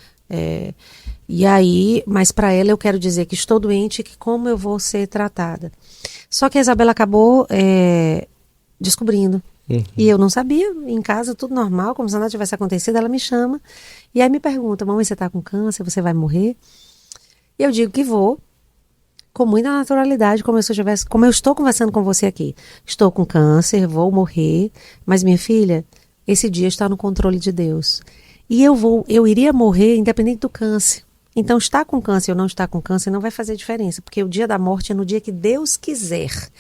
E aí, mas para ela eu quero dizer que estou doente e que como eu vou ser tratada. Só que a Isabela acabou descobrindo. E eu não sabia, em casa tudo normal, como se nada tivesse acontecido. Ela me chama e aí me pergunta, mamãe, você está com câncer, você vai morrer? E eu digo que vou, com muita naturalidade, como eu estou conversando com você aqui. Estou com câncer, vou morrer, mas minha filha, esse dia está no controle de Deus. E eu iria morrer independente do câncer. Então, estar com câncer ou não estar com câncer não vai fazer diferença, porque o dia da morte é no dia que Deus quiser.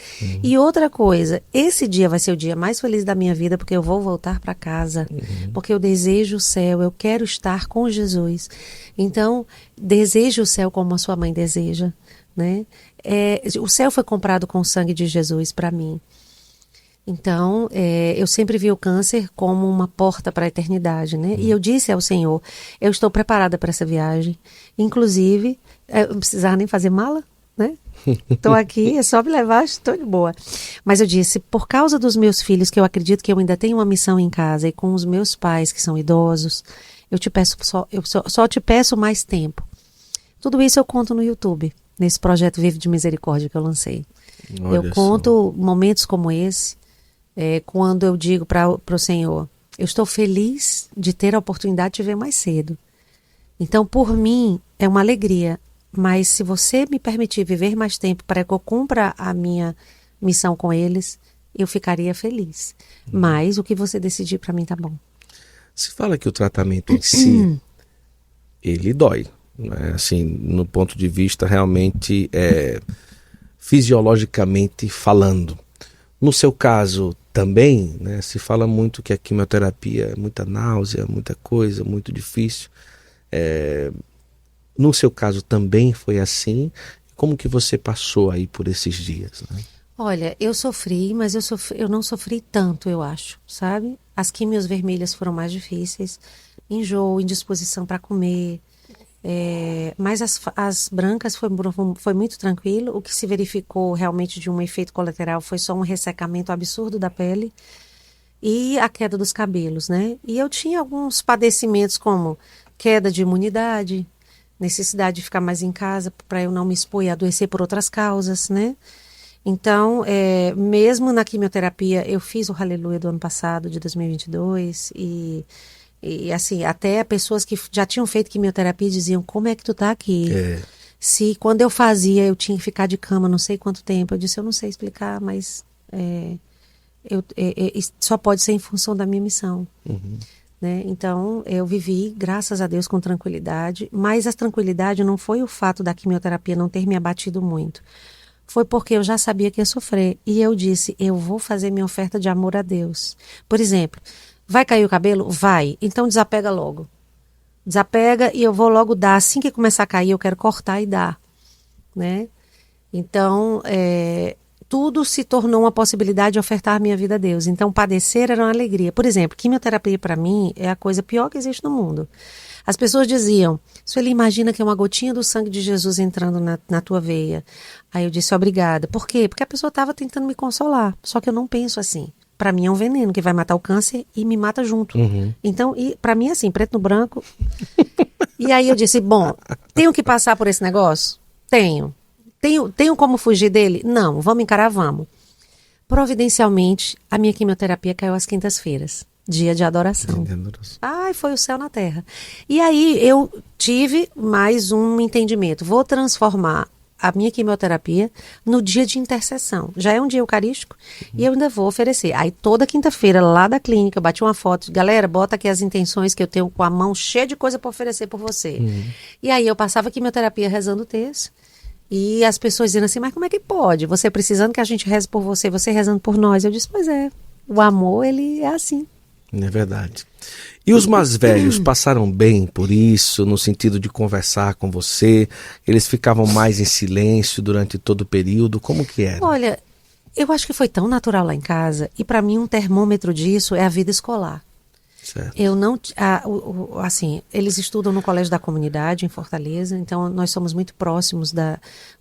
E outra coisa, esse dia vai ser o dia mais feliz da minha vida, porque eu vou voltar para casa, porque eu desejo o céu, eu quero estar com Jesus. Então, deseje o céu como a sua mãe deseja, né? O céu foi comprado com o sangue de Jesus para mim. Então, eu sempre vi o câncer como uma porta para a eternidade, né? E eu disse ao Senhor, eu estou preparada para essa viagem. Inclusive, eu não precisava nem fazer mala, né? Estou aqui, é só me levar, estou de boa. Mas eu disse, por causa dos meus filhos, que eu acredito que eu ainda tenho uma missão em casa, e com os meus pais, que são idosos, eu só te peço mais tempo. Tudo isso eu conto no YouTube, nesse projeto Vive de Misericórdia que eu lancei. Eu conto momentos como esse, quando eu digo para o Senhor, eu estou feliz de ter a oportunidade de ver mais cedo. Então, por mim, é uma alegria. Mas se você me permitir viver mais tempo para que eu cumpra a minha missão com eles, eu ficaria feliz. Mas o que você decidir para mim tá bom. Se fala que o tratamento em si, ele dói. Né? Assim, no ponto de vista realmente fisiologicamente falando. No seu caso também, né, se fala muito que a quimioterapia é muita náusea, muita coisa, muito difícil. No seu caso também foi assim? Como que você passou aí por esses dias? Né? Olha, eu sofri, mas eu não sofri tanto, eu acho, sabe? As químios vermelhas foram mais difíceis, enjoo, indisposição para comer, mas as brancas foi muito tranquilo. O que se verificou realmente de um efeito colateral foi só um ressecamento absurdo da pele e a queda dos cabelos, né? E eu tinha alguns padecimentos como queda de imunidade, necessidade de ficar mais em casa para eu não me expor e adoecer por outras causas, né? Então, mesmo na quimioterapia, eu fiz o Hallelujah do ano passado, de 2022, e assim, até pessoas que já tinham feito quimioterapia diziam, como é que tu tá aqui? Se quando eu fazia, eu tinha que ficar de cama não sei quanto tempo. Eu disse, eu não sei explicar, mas só pode ser em função da minha missão. Né? Então, eu vivi, graças a Deus, com tranquilidade, mas a tranquilidade não foi o fato da quimioterapia não ter me abatido muito. Foi porque eu já sabia que ia sofrer. E eu disse, eu vou fazer minha oferta de amor a Deus. Por exemplo, vai cair o cabelo? Vai. Então desapega logo. Desapega e eu vou logo dar. Assim que começar a cair, eu quero cortar e dar. Né? Então, tudo se tornou uma possibilidade de ofertar minha vida a Deus. Então, padecer era uma alegria. Por exemplo, quimioterapia para mim é a coisa pior que existe no mundo. As pessoas diziam, Sueli, imagina que é uma gotinha do sangue de Jesus entrando na tua veia. Aí eu disse, obrigada. Por quê? Porque a pessoa estava tentando me consolar. Só que eu não penso assim. Para mim é um veneno que vai matar o câncer e me mata junto. Então, para mim é assim, preto no branco. E aí eu disse, bom, tenho que passar por esse negócio? Tenho. Tenho como fugir dele? Não, vamos encarar, vamos. Providencialmente, a minha quimioterapia caiu às quintas-feiras, dia de adoração. Ai, foi o céu na terra. E aí eu tive mais um entendimento. Vou transformar a minha quimioterapia no dia de intercessão. Já é um dia eucarístico e eu ainda vou oferecer. Aí toda quinta-feira, lá da clínica, eu bati uma foto. Galera, bota aqui as intenções que eu tenho com a mão cheia de coisa para oferecer por você. E aí eu passava a quimioterapia rezando o texto. E as pessoas dizendo assim, mas como é que pode? Você precisando que a gente reze por você, você rezando por nós. Eu disse, pois é, o amor, ele é assim. É verdade. E os mais velhos passaram bem por isso, no sentido de conversar com você? Eles ficavam mais em silêncio durante todo o período? Como que era? Olha, eu acho que foi tão natural lá em casa. E para mim um termômetro disso é a vida escolar. Certo. Eu não, assim, eles estudam no Colégio da Comunidade em Fortaleza, então nós somos muito próximos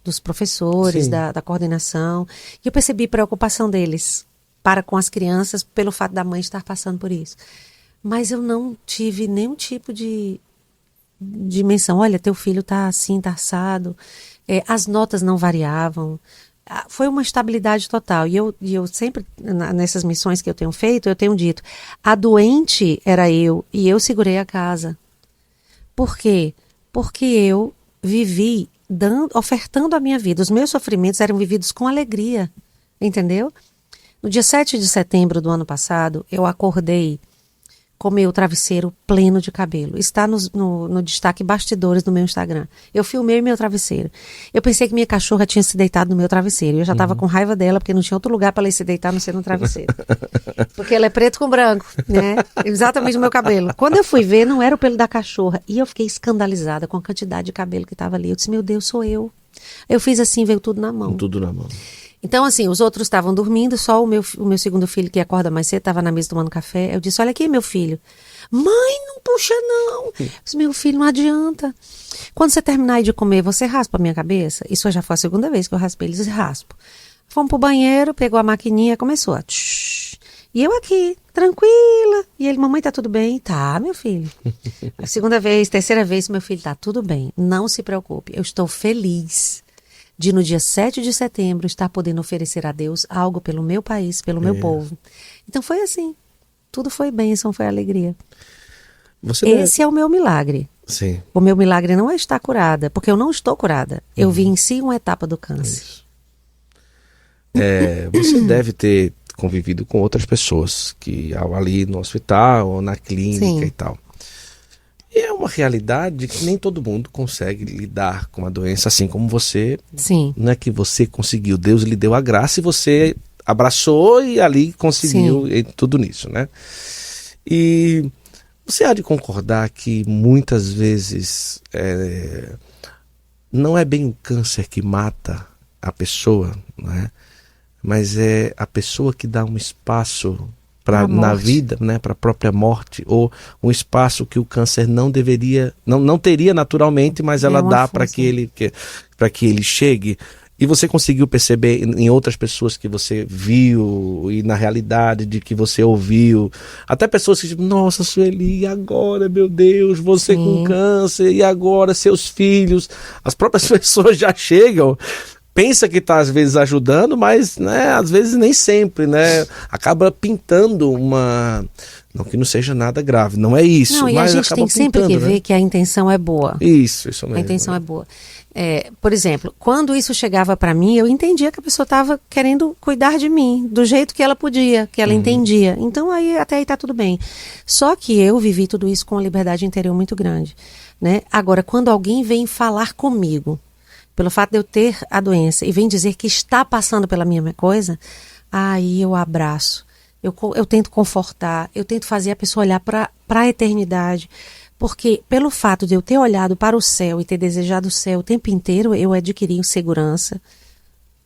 dos professores, da coordenação. E eu percebi preocupação deles para com as crianças pelo fato da mãe estar passando por isso. Mas eu não tive nenhum tipo de menção. Olha, teu filho está assim, está assado. As notas não variavam. Foi uma estabilidade total. E eu sempre, nessas missões que eu tenho feito, eu tenho dito, a doente era eu e eu segurei a casa. Por quê? Porque eu vivi ofertando a minha vida. Os meus sofrimentos eram vividos com alegria. Entendeu? No dia 7 de setembro do ano passado, eu acordei com meu travesseiro pleno de cabelo. Está no destaque bastidores do meu Instagram. Eu filmei meu travesseiro. Eu pensei que minha cachorra tinha se deitado no meu travesseiro. Eu já estava com raiva dela, porque não tinha outro lugar para ela ir se deitar a não ser no travesseiro. Porque ela é preto com branco, né? Exatamente o meu cabelo. Quando eu fui ver, não era o pelo da cachorra. E eu fiquei escandalizada com a quantidade de cabelo que estava ali. Eu disse, meu Deus, sou eu. Eu fiz assim, veio tudo na mão. Tudo na mão. Então, assim, os outros estavam dormindo, só o meu segundo filho, que acorda mais cedo, estava na mesa tomando café. Eu disse, olha aqui, meu filho. Mãe, não puxa não. Eu disse, meu filho, não adianta. Quando você terminar aí de comer, você raspa a minha cabeça? Isso já foi a segunda vez que eu raspei. Eles raspo. Fomos pro banheiro, pegou a maquininha, começou a... E eu aqui, tranquila. E ele, mamãe, tá tudo bem? Tá, meu filho. A segunda vez, terceira vez, meu filho, tá tudo bem. Não se preocupe, eu estou feliz de no dia 7 de setembro estar podendo oferecer a Deus algo pelo meu país, pelo meu povo. Então foi assim. Tudo foi bênção, foi alegria. Esse é o meu milagre. Sim. O meu milagre não é estar curada, porque eu não estou curada. Eu venci uma etapa do câncer. Você deve ter convivido com outras pessoas que ali no hospital ou na clínica Sim. e tal. E é uma realidade que nem todo mundo consegue lidar com a doença assim como você. Sim. Não é que você conseguiu, Deus lhe deu a graça e você abraçou e ali conseguiu tudo nisso, né? E você há de concordar que muitas vezes não é bem o câncer que mata a pessoa, né? Mas é a pessoa que dá um espaço na vida, né, para a própria morte, ou um espaço que o câncer não deveria, não teria naturalmente, mas ela dá para que ele chegue. E você conseguiu perceber em outras pessoas que você viu e na realidade de que você ouviu, até pessoas que dizem, nossa, Sueli, e agora, meu Deus, você com câncer, e agora seus filhos, as próprias pessoas já chegam, pensa que está às vezes ajudando, mas né, às vezes nem sempre, né? Acaba pintando não que não seja nada grave, não é isso. Não, e mas a gente tem sempre que ver que a intenção é boa. Isso mesmo. A intenção é boa. Por exemplo, quando isso chegava para mim, eu entendia que a pessoa estava querendo cuidar de mim, do jeito que ela podia, que ela entendia. Então, até aí tá tudo bem. Só que eu vivi tudo isso com uma liberdade interior muito grande, né? Agora, quando alguém vem falar comigo, pelo fato de eu ter a doença, e vem dizer que está passando pela minha coisa, aí eu abraço. Eu tento confortar, eu tento fazer a pessoa olhar para a eternidade. Porque pelo fato de eu ter olhado para o céu e ter desejado o céu o tempo inteiro, eu adquiri segurança,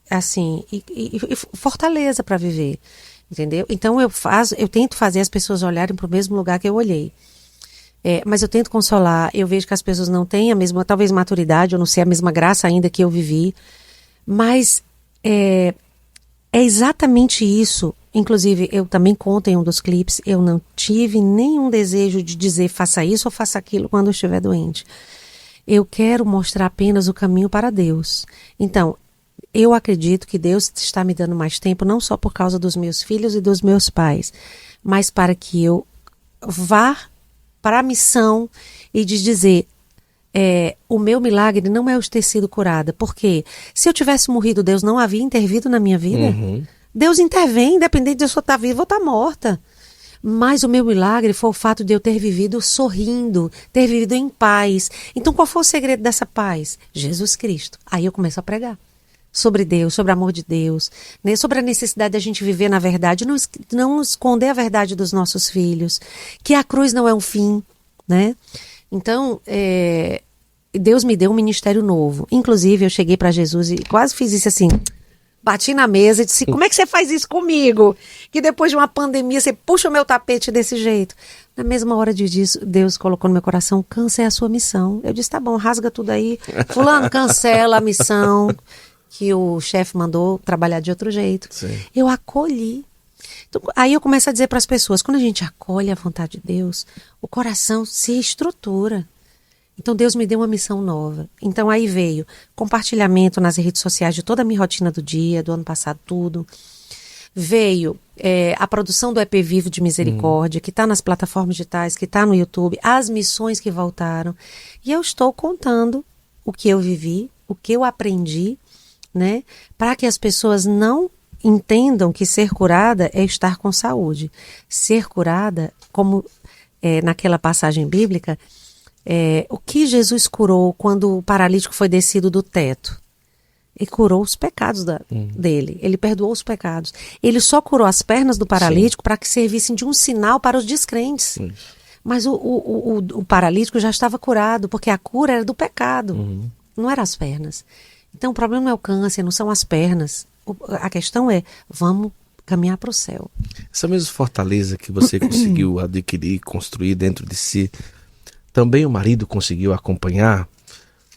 assim, e fortaleza para viver, entendeu? Então eu tento fazer as pessoas olharem para o mesmo lugar que eu olhei. Mas eu tento consolar, eu vejo que as pessoas não têm a mesma, talvez, maturidade, ou não sei, a mesma graça ainda que eu vivi, mas é exatamente isso. Inclusive, eu também conto em um dos clipes, eu não tive nenhum desejo de dizer faça isso ou faça aquilo quando eu estiver doente. Eu quero mostrar apenas o caminho para Deus. Então, eu acredito que Deus está me dando mais tempo, não só por causa dos meus filhos e dos meus pais, mas para que eu vá para a missão e de dizer, o meu milagre não é eu ter sido curada, porque se eu tivesse morrido, Deus não havia intervido na minha vida. Deus intervém, independente de eu estar viva ou estar morta. Mas o meu milagre foi o fato de eu ter vivido sorrindo, ter vivido em paz. Então qual foi o segredo dessa paz? Jesus Cristo. Aí eu começo a pregar sobre Deus, sobre o amor de Deus, né? Sobre a necessidade da gente viver na verdade, não esconder a verdade dos nossos filhos, que a cruz não é um fim, né? Então, Deus me deu um ministério novo. Inclusive, eu cheguei para Jesus e quase fiz isso assim, bati na mesa e disse, como é que você faz isso comigo? Que depois de uma pandemia você puxa o meu tapete desse jeito. Na mesma hora disso, Deus colocou no meu coração, câncer é a sua missão. Eu disse, tá bom, rasga tudo aí. Fulano, cancela a missão que o chefe mandou trabalhar de outro jeito. Sim. Eu acolhi. Então, aí eu começo a dizer para as pessoas, quando a gente acolhe a vontade de Deus, o coração se estrutura. Então Deus me deu uma missão nova. Então aí veio compartilhamento nas redes sociais de toda a minha rotina do dia, do ano passado, tudo. Veio a produção do EP Vivo de Misericórdia, que está nas plataformas digitais, que está no YouTube, as missões que voltaram. E eu estou contando o que eu vivi, o que eu aprendi, né, para que as pessoas não entendam que ser curada é estar com saúde. Ser curada, como naquela passagem bíblica, o que Jesus curou quando o paralítico foi descido do teto? Ele curou os pecados dele, ele perdoou os pecados. Ele só curou as pernas do paralítico para que servissem de um sinal para os descrentes. Mas o paralítico já estava curado, porque a cura era do pecado, não eram as pernas. Então o problema não é o câncer, não são as pernas. A questão é, vamos caminhar para o céu. Essa mesma fortaleza que você conseguiu adquirir, construir dentro de si, também o marido conseguiu acompanhar?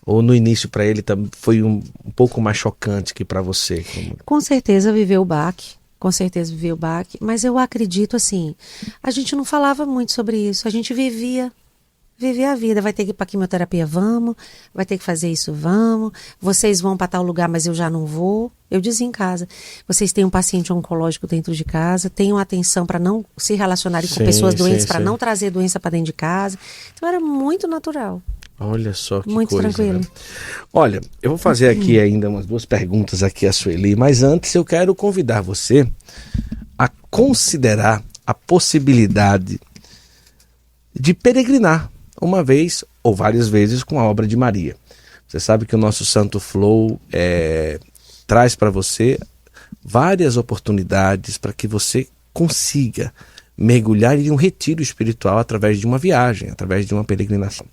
Ou no início para ele foi um pouco mais chocante que para você? Com certeza viveu o baque. Com certeza viveu o baque. Mas eu acredito assim, a gente não falava muito sobre isso. A gente vivia a vida. Vai ter que ir para quimioterapia? Vamos. Vai ter que fazer isso? Vamos. Vocês vão para tal lugar, mas eu já não vou. Eu dizia em casa. Vocês têm um paciente oncológico dentro de casa. Tenham atenção para não se relacionarem com pessoas doentes, para não trazer doença para dentro de casa. Então era muito natural. Olha só que muito coisa, tranquilo. Né? Olha, eu vou fazer aqui ainda umas 2 perguntas aqui a Sueli, mas antes eu quero convidar você a considerar a possibilidade de peregrinar uma vez ou várias vezes com a obra de Maria. Você sabe que o nosso Santo Flow traz para você várias oportunidades para que você consiga mergulhar em um retiro espiritual através de uma viagem, através de uma peregrinação.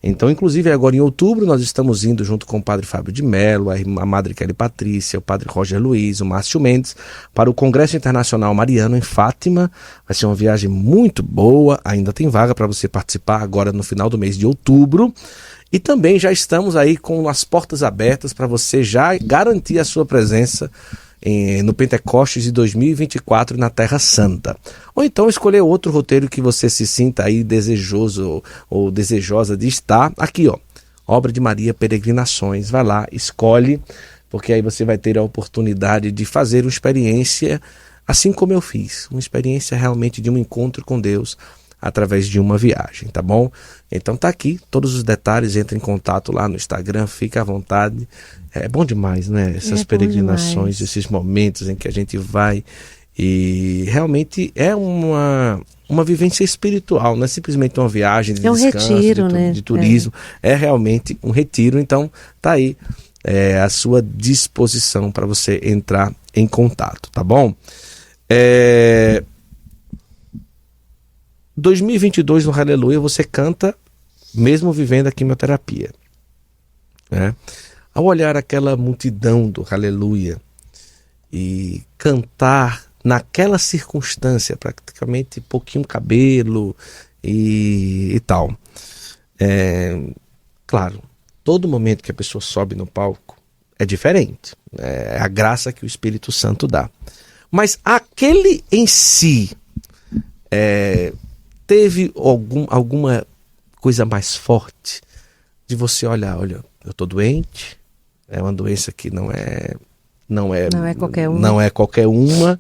Então, inclusive, agora em outubro, nós estamos indo junto com o Padre Fábio de Mello, a Madre Kelly Patrícia, o Padre Roger Luiz, o Márcio Mendes, para o Congresso Internacional Mariano em Fátima. Vai ser uma viagem muito boa, ainda tem vaga para você participar agora no final do mês de outubro. E também já estamos aí com as portas abertas para você já garantir a sua presença no Pentecostes de 2024 na Terra Santa. Ou então escolher outro roteiro que você se sinta aí desejoso ou desejosa de estar. Aqui, ó, Obra de Maria Peregrinações. Vai lá, escolhe, porque aí você vai ter a oportunidade de fazer uma experiência assim como eu fiz. Uma experiência realmente de um encontro com Deus através de uma viagem, tá bom? Então tá aqui, todos os detalhes, entre em contato lá no Instagram, fica à vontade. É bom demais, né? Essas peregrinações, esses momentos em que a gente vai e realmente é uma vivência espiritual, não é simplesmente uma viagem de descanso, retiro, né? de turismo, é realmente um retiro. Então tá aí a sua disposição para você entrar em contato, tá bom? 2022 no Aleluia você canta mesmo vivendo a quimioterapia, né? Ao olhar aquela multidão do Aleluia e cantar naquela circunstância, praticamente pouquinho cabelo e tal, claro, todo momento que a pessoa sobe no palco é diferente, é a graça que o Espírito Santo dá, mas aquele em si teve alguma coisa mais forte de você olhar, olha, eu estou doente, é uma doença que não é qualquer uma,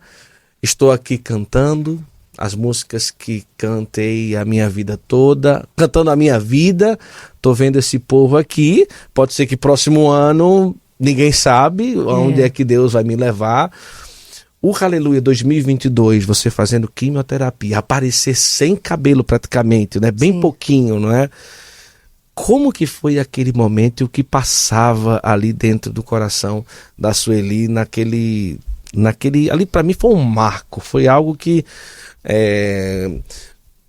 estou aqui cantando as músicas que cantei a minha vida toda, cantando a minha vida, estou vendo esse povo aqui, pode ser que próximo ano, ninguém sabe onde é que Deus vai me levar. O Aleluia 2022, você fazendo quimioterapia, aparecer sem cabelo praticamente, né? Bem pouquinho, não é? Como que foi aquele momento e o que passava ali dentro do coração da Sueli naquele ali para mim foi um marco, foi algo que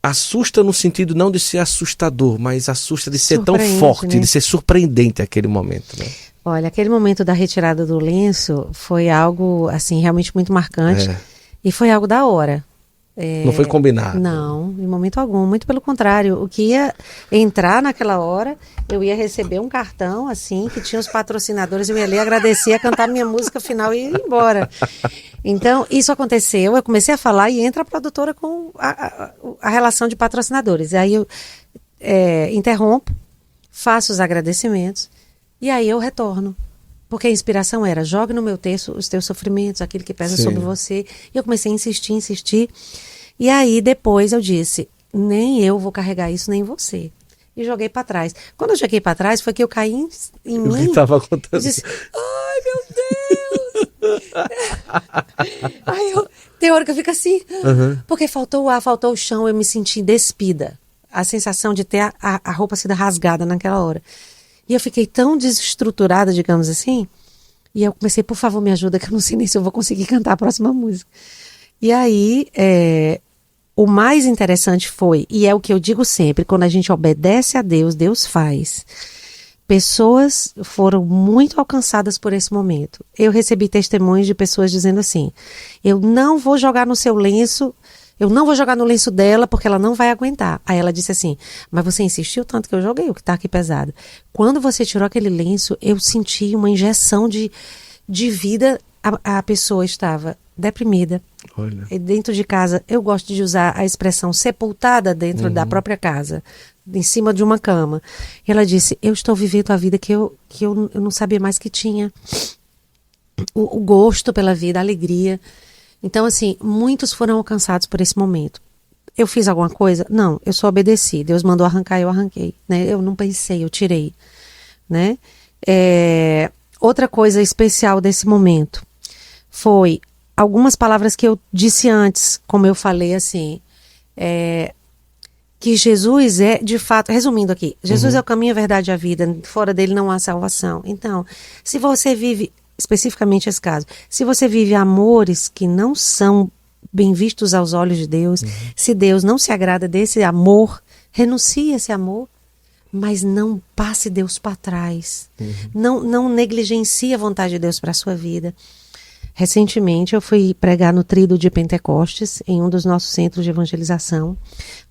assusta no sentido não de ser assustador, mas assusta de ser tão forte, né? De ser surpreendente aquele momento, né? Olha, aquele momento da retirada do lenço foi algo, assim, realmente muito marcante. E foi algo da hora. Não foi combinado? Não, em momento algum. Muito pelo contrário. O que ia entrar naquela hora, eu ia receber um cartão, assim, que tinha os patrocinadores. Eu ia ler, agradecer, cantar minha música final e ir embora. Então, isso aconteceu. Eu comecei a falar e entra a produtora com a relação de patrocinadores. Aí eu interrompo, faço os agradecimentos. E aí eu retorno, porque a inspiração era, jogue no meu texto os teus sofrimentos, aquilo que pesa sobre você. E eu comecei a insistir. E aí depois eu disse, nem eu vou carregar isso, nem você. E joguei para trás. Quando eu joguei para trás, foi que eu caí em mim. O que estava acontecendo? Eu disse, ai meu Deus! Aí eu Tem hora que eu fico assim, porque faltou o ar, faltou o chão, eu me senti despida. A sensação de ter a roupa sendo rasgada naquela hora. E eu fiquei tão desestruturada, digamos assim, e eu comecei, por favor, me ajuda, que eu não sei nem se eu vou conseguir cantar a próxima música. E aí, o mais interessante foi, e é o que eu digo sempre, quando a gente obedece a Deus, Deus faz. Pessoas foram muito alcançadas por esse momento. Eu recebi testemunhos de pessoas dizendo assim, eu não vou jogar no seu lenço, eu não vou jogar no lenço dela porque ela não vai aguentar. Aí ela disse assim, mas você insistiu tanto que eu joguei o que tá aqui pesado. Quando você tirou aquele lenço, eu senti uma injeção de vida. A pessoa estava deprimida. Olha. E dentro de casa, eu gosto de usar a expressão sepultada dentro da própria casa, em cima de uma cama. E ela disse, eu estou vivendo a vida que eu não sabia mais que tinha. O gosto pela vida, a alegria. Então, assim, muitos foram alcançados por esse momento. Eu fiz alguma coisa? Não, eu só obedeci. Deus mandou arrancar, eu arranquei. Né? Eu não pensei, eu tirei. Né? Outra coisa especial desse momento foi algumas palavras que eu disse antes, como eu falei assim, que Jesus é, de fato, resumindo aqui, Jesus é o caminho, a verdade e a vida, fora dele não há salvação. Então, se você vive, especificamente esse caso, se você vive amores que não são bem vistos aos olhos de Deus, se Deus não se agrada desse amor, renuncie a esse amor, mas não passe Deus para trás, não negligencie a vontade de Deus para a sua vida. Recentemente eu fui pregar no Tríduo de Pentecostes, em um dos nossos centros de evangelização.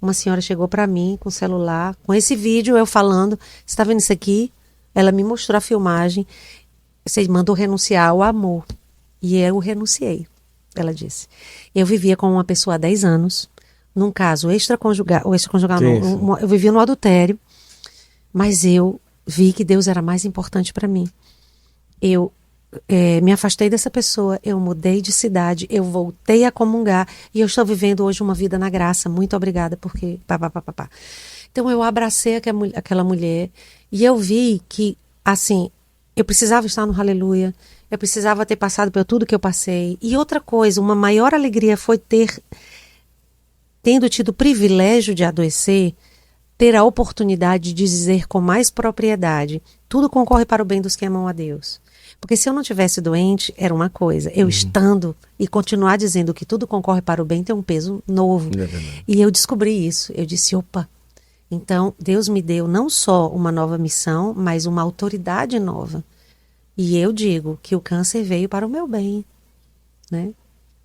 Uma senhora chegou para mim com o celular, com esse vídeo eu falando, você está vendo isso aqui? Ela me mostrou a filmagem, você mandou renunciar ao amor. E eu renunciei, ela disse. Eu vivia com uma pessoa há 10 anos, num caso extraconjugal não, eu vivia no adultério, mas eu vi que Deus era mais importante para mim. Eu me afastei dessa pessoa, eu mudei de cidade, eu voltei a comungar e eu estou vivendo hoje uma vida na graça. Muito obrigada, porque... Então eu abracei aquela mulher e eu vi que, assim, eu precisava estar no Aleluia, eu precisava ter passado por tudo que eu passei. E outra coisa, uma maior alegria foi tendo tido o privilégio de adoecer, ter a oportunidade de dizer com mais propriedade, tudo concorre para o bem dos que amam a Deus. Porque se eu não tivesse doente, era uma coisa. Eu estando e continuar dizendo que tudo concorre para o bem tem um peso novo. E eu descobri isso. Eu disse, opa, então Deus me deu não só uma nova missão, mas uma autoridade nova. E eu digo que o câncer veio para o meu bem. Né?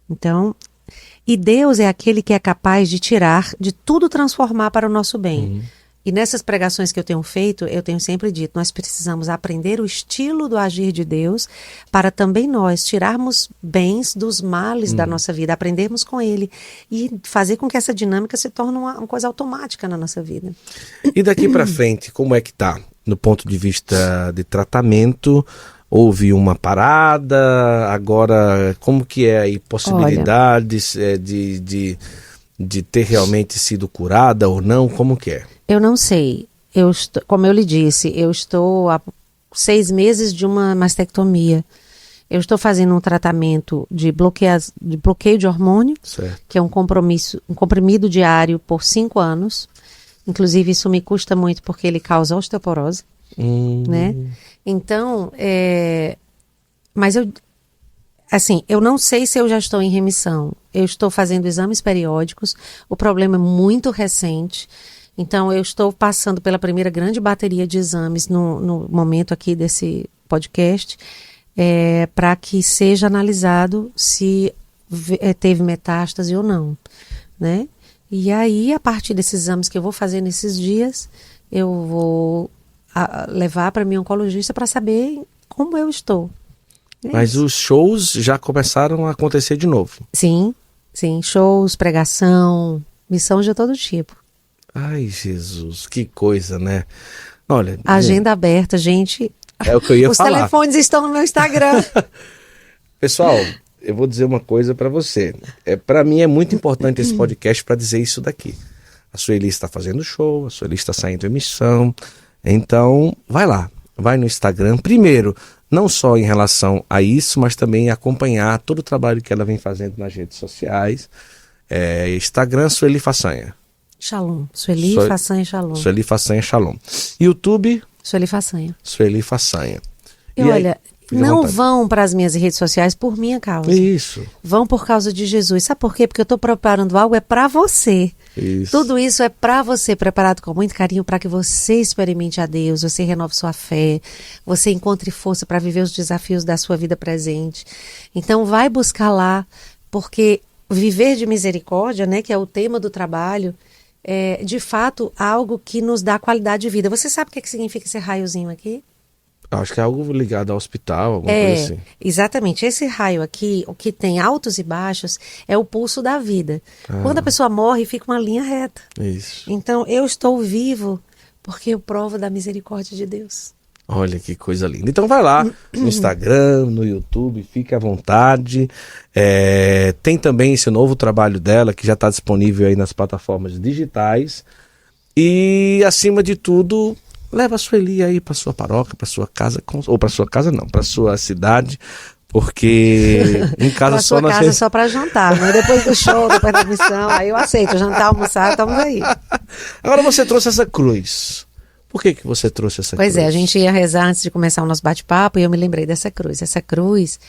Então, e Deus é aquele que é capaz de tirar, de tudo transformar para o nosso bem. E nessas pregações que eu tenho feito, eu tenho sempre dito, nós precisamos aprender o estilo do agir de Deus para também nós tirarmos bens dos males da nossa vida, aprendermos com Ele e fazer com que essa dinâmica se torne uma coisa automática na nossa vida. E daqui para frente, como é que tá? No ponto de vista de tratamento, houve uma parada, agora como que é aí possibilidades de ter realmente sido curada ou não, como que é? Eu não sei. Como eu lhe disse, eu estou há 6 meses de uma mastectomia. Eu estou fazendo um tratamento de bloqueio de hormônio, certo, que é um comprimido diário por 5 anos. Inclusive, isso me custa muito porque ele causa osteoporose. Né? Então, mas eu não sei se eu já estou em remissão. Eu estou fazendo exames periódicos. O problema é muito recente. Então, eu estou passando pela primeira grande bateria de exames no momento aqui desse podcast, para que seja analisado se teve metástase ou não, né? E aí, a partir desses exames que eu vou fazer nesses dias, eu vou levar para minha oncologista para saber como eu estou. Mas os shows já começaram a acontecer de novo? Sim, shows, pregação, missão de todo tipo. Ai, Jesus, que coisa, né? Olha, agenda aberta, gente. É o que eu ia falar. Os telefones estão no meu Instagram. Pessoal, eu vou dizer uma coisa para você. Para mim é muito importante esse podcast para dizer isso daqui. A Sueli está fazendo show, a Sueli está saindo em missão. Então, vai lá, vai no Instagram. Primeiro, não só em relação a isso, mas também acompanhar todo o trabalho que ela vem fazendo nas redes sociais. Instagram, Sueli Façanha. Shalom. Sueli Façanha Shalom. Sueli Façanha Shalom. YouTube, Sueli Façanha. Sueli Façanha. E olha, não vão para as minhas redes sociais por minha causa. Isso. Vão por causa de Jesus. Sabe por quê? Porque eu estou preparando algo, é para você. Isso. Tudo isso é para você, preparado com muito carinho, para que você experimente a Deus, você renove sua fé, você encontre força para viver os desafios da sua vida presente. Então vai buscar lá, porque viver de misericórdia, né, que é o tema do trabalho, é de fato algo que nos dá qualidade de vida. Você sabe o que significa esse raiozinho aqui? Acho que é algo ligado ao hospital, alguma coisa assim. Exatamente. Esse raio aqui, o que tem altos e baixos, é o pulso da vida. Quando a pessoa morre, fica uma linha reta. Isso. Então, eu estou vivo porque eu provo da misericórdia de Deus. Olha que coisa linda. Então vai lá no Instagram, no YouTube, fique à vontade. Tem também esse novo trabalho dela, que já está disponível aí nas plataformas digitais. E, acima de tudo, leva a Sueli aí para sua paróquia, para sua casa, ou para sua casa não, para sua cidade, porque em casa só nós casa só para jantar, né? Depois do show, depois da missão, aí eu aceito jantar, almoçar, estamos aí. Agora você trouxe essa cruz. Por que você trouxe essa cruz? Pois é, a gente ia rezar antes de começar o nosso bate-papo e eu me lembrei dessa cruz. Essa cruz,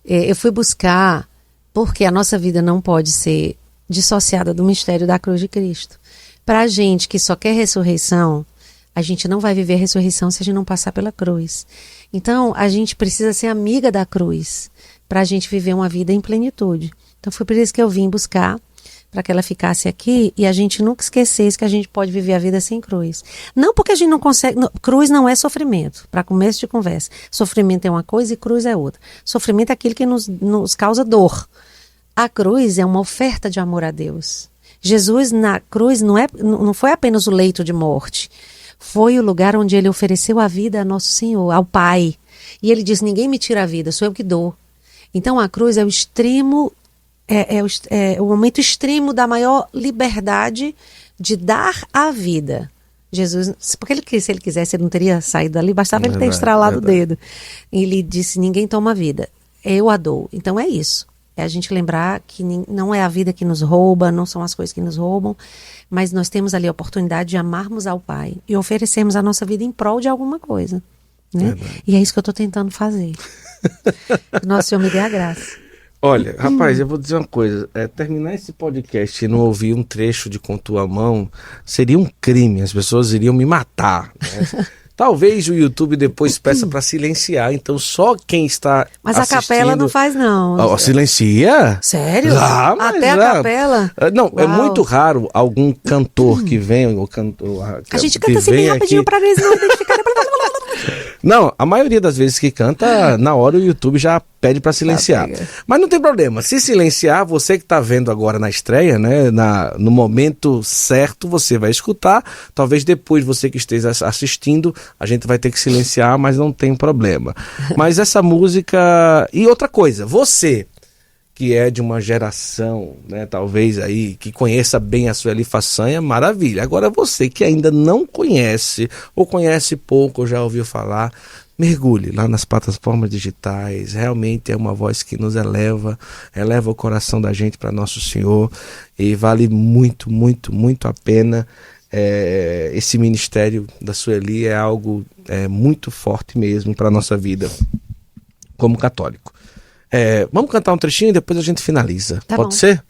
eu fui buscar porque a nossa vida não pode ser dissociada do mistério da cruz de Cristo. Para a gente que só quer ressurreição, a gente não vai viver a ressurreição se a gente não passar pela cruz. Então, a gente precisa ser amiga da cruz para a gente viver uma vida em plenitude. Então, foi por isso que eu vim buscar, para que ela ficasse aqui e a gente nunca esquecesse que a gente pode viver a vida sem cruz. Não porque a gente não consegue... cruz não é sofrimento, para começo de conversa. Sofrimento é uma coisa e cruz é outra. Sofrimento é aquilo que nos causa dor. A cruz é uma oferta de amor a Deus. Jesus na cruz não foi apenas o leito de morte. Foi o lugar onde ele ofereceu a vida a nosso Senhor, ao Pai. E ele diz, ninguém me tira a vida, sou eu que dou. Então a cruz é o extremo, é o momento extremo da maior liberdade de dar a vida. Jesus, porque se ele quisesse, ele não teria saído dali, bastava ele ter estralado o dedo. Ele disse, ninguém toma a vida, eu a dou. Então é isso. É a gente lembrar que não é a vida que nos rouba, não são as coisas que nos roubam, mas nós temos ali a oportunidade de amarmos ao Pai e oferecermos a nossa vida em prol de alguma coisa. Né? E é isso que eu estou tentando fazer. Nosso Senhor me dê a graça. Olha, rapaz, eu vou dizer uma coisa. Terminar esse podcast e não ouvir um trecho de Com Tua Mão seria um crime. As pessoas iriam me matar, né? Talvez o YouTube depois peça para silenciar, então só quem está Mas assistindo... a capela não faz não. Silencia? Sério? Mas até a capela? Não, uau. É muito raro algum cantor que vem, ou cantor... A gente canta assim bem rapidinho para eles não identificarem. Não, a maioria das vezes que canta, na hora o YouTube já pede para silenciar. Mas não tem problema, se silenciar, você que está vendo agora na estreia, né, no momento certo, você vai escutar. Talvez depois você que esteja assistindo, a gente vai ter que silenciar, mas não tem problema. Mas essa música... E outra coisa, você que é de uma geração, né, talvez aí, que conheça bem a Sueli Façanha, maravilha. Agora você que ainda não conhece, ou conhece pouco, ou já ouviu falar, mergulhe lá nas plataformas digitais. Realmente é uma voz que nos eleva o coração da gente para Nosso Senhor, e vale muito, muito, muito a pena. Esse ministério da Sueli é algo muito forte mesmo para a nossa vida como católico. Vamos cantar um trechinho e depois a gente finaliza. Tá Pode bom. ser?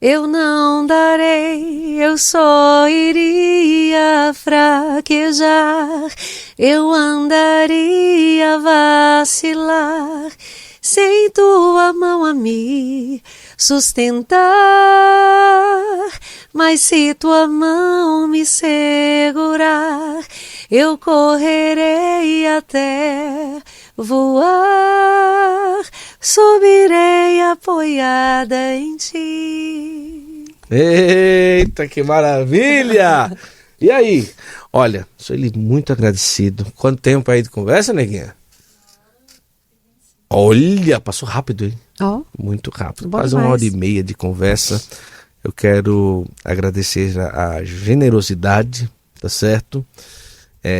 Eu não darei, eu só iria fraquejar, eu andaria a vacilar, sem tua mão a me sustentar. Mas se tua mão me segurar, eu correrei até voar, subirei apoiada em ti. Eita, que maravilha! E aí? Olha, sou ele muito agradecido. Quanto tempo aí de conversa, neguinha? Olha, passou rápido, hein? Oh, muito rápido. Bom Quase demais. 1h30 de conversa. Eu quero agradecer a generosidade, tá certo?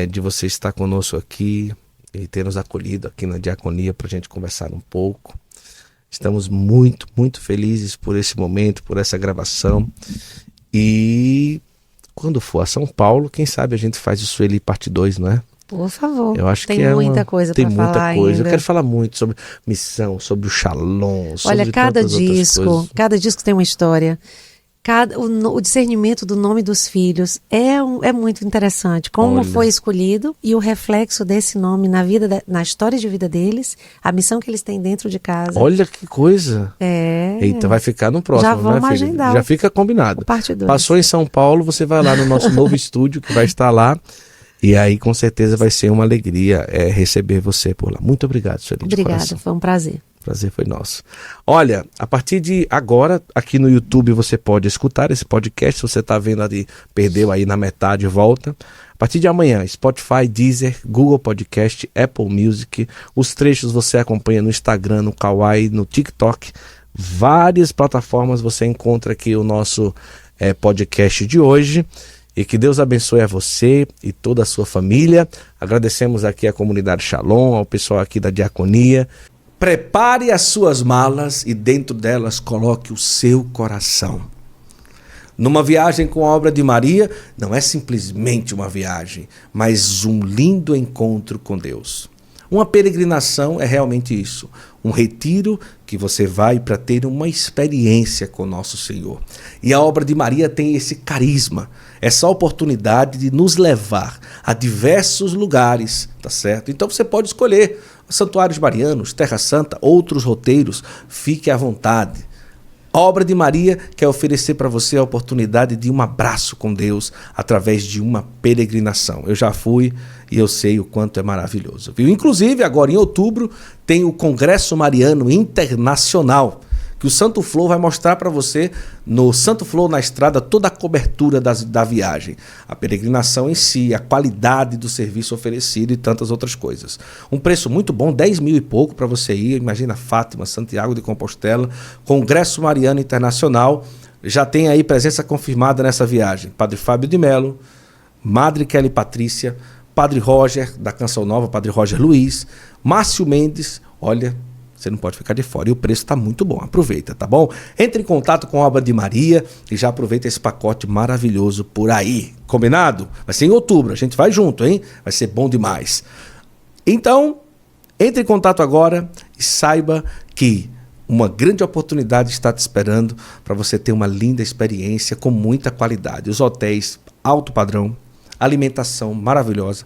De você estar conosco aqui, e ter nos acolhido aqui na Diaconia para a gente conversar um pouco. Estamos muito, muito felizes por esse momento, por essa gravação. E quando for a São Paulo, quem sabe a gente faz o Sueli parte 2, não é? Por favor. Eu acho tem que muita coisa para falar. Tem muita coisa. Ainda. Eu quero falar muito sobre missão, sobre o Shalom, sobre Olha, cada tantas outras disco, coisas. cada disco tem uma história. O discernimento do nome dos filhos é muito interessante. Como foi escolhido e o reflexo desse nome na história de vida deles, a missão que eles têm dentro de casa. Olha que coisa. Eita, vai ficar no próximo, já vamos né, filho? agendar. Já fica combinado. Parte 2. Passou em São Paulo, você vai lá no nosso novo estúdio que vai estar lá. E aí, com certeza, vai ser uma alegria receber você por lá. Muito obrigado, Sueli. Obrigada, foi um prazer. Prazer foi nosso. Olha, a partir de agora, aqui no YouTube você pode escutar esse podcast. Se você está vendo ali, perdeu aí na metade, volta. A partir de amanhã, Spotify, Deezer, Google Podcast, Apple Music. Os trechos você acompanha no Instagram, no Kawaii, no TikTok. Várias plataformas você encontra aqui o nosso podcast de hoje. E que Deus abençoe a você e toda a sua família. Agradecemos aqui à comunidade Shalom, ao pessoal aqui da Diaconia. Prepare as suas malas e dentro delas coloque o seu coração. Numa viagem com a obra de Maria, não é simplesmente uma viagem, mas um lindo encontro com Deus. Uma peregrinação é realmente isso, um retiro que você vai para ter uma experiência com nosso Senhor. E a obra de Maria tem esse carisma, essa oportunidade de nos levar a diversos lugares, tá certo? Então você pode escolher santuários marianos, Terra Santa, outros roteiros, fique à vontade. A obra de Maria quer oferecer para você a oportunidade de um abraço com Deus através de uma peregrinação. Eu já fui e eu sei o quanto é maravilhoso, viu? Inclusive, agora em outubro, tem o Congresso Mariano Internacional, que o Santo Flow vai mostrar para você no Santo Flow na Estrada toda a cobertura da viagem, a peregrinação em si, a qualidade do serviço oferecido e tantas outras coisas. Um preço muito bom, 10 mil e pouco para você ir, imagina Fátima, Santiago de Compostela, Congresso Mariano Internacional, já tem aí presença confirmada nessa viagem, Padre Fábio de Mello, Madre Kelly Patrícia, Padre Roger, da Canção Nova, Padre Roger Luiz, Márcio Mendes, olha... Você não pode ficar de fora. E o preço está muito bom. Aproveita, tá bom? Entre em contato com a obra de Maria e já aproveita esse pacote maravilhoso por aí. Combinado? Vai ser em outubro. A gente vai junto, hein? Vai ser bom demais. Então, entre em contato agora e saiba que uma grande oportunidade está te esperando para você ter uma linda experiência com muita qualidade. Os hotéis alto padrão, alimentação maravilhosa,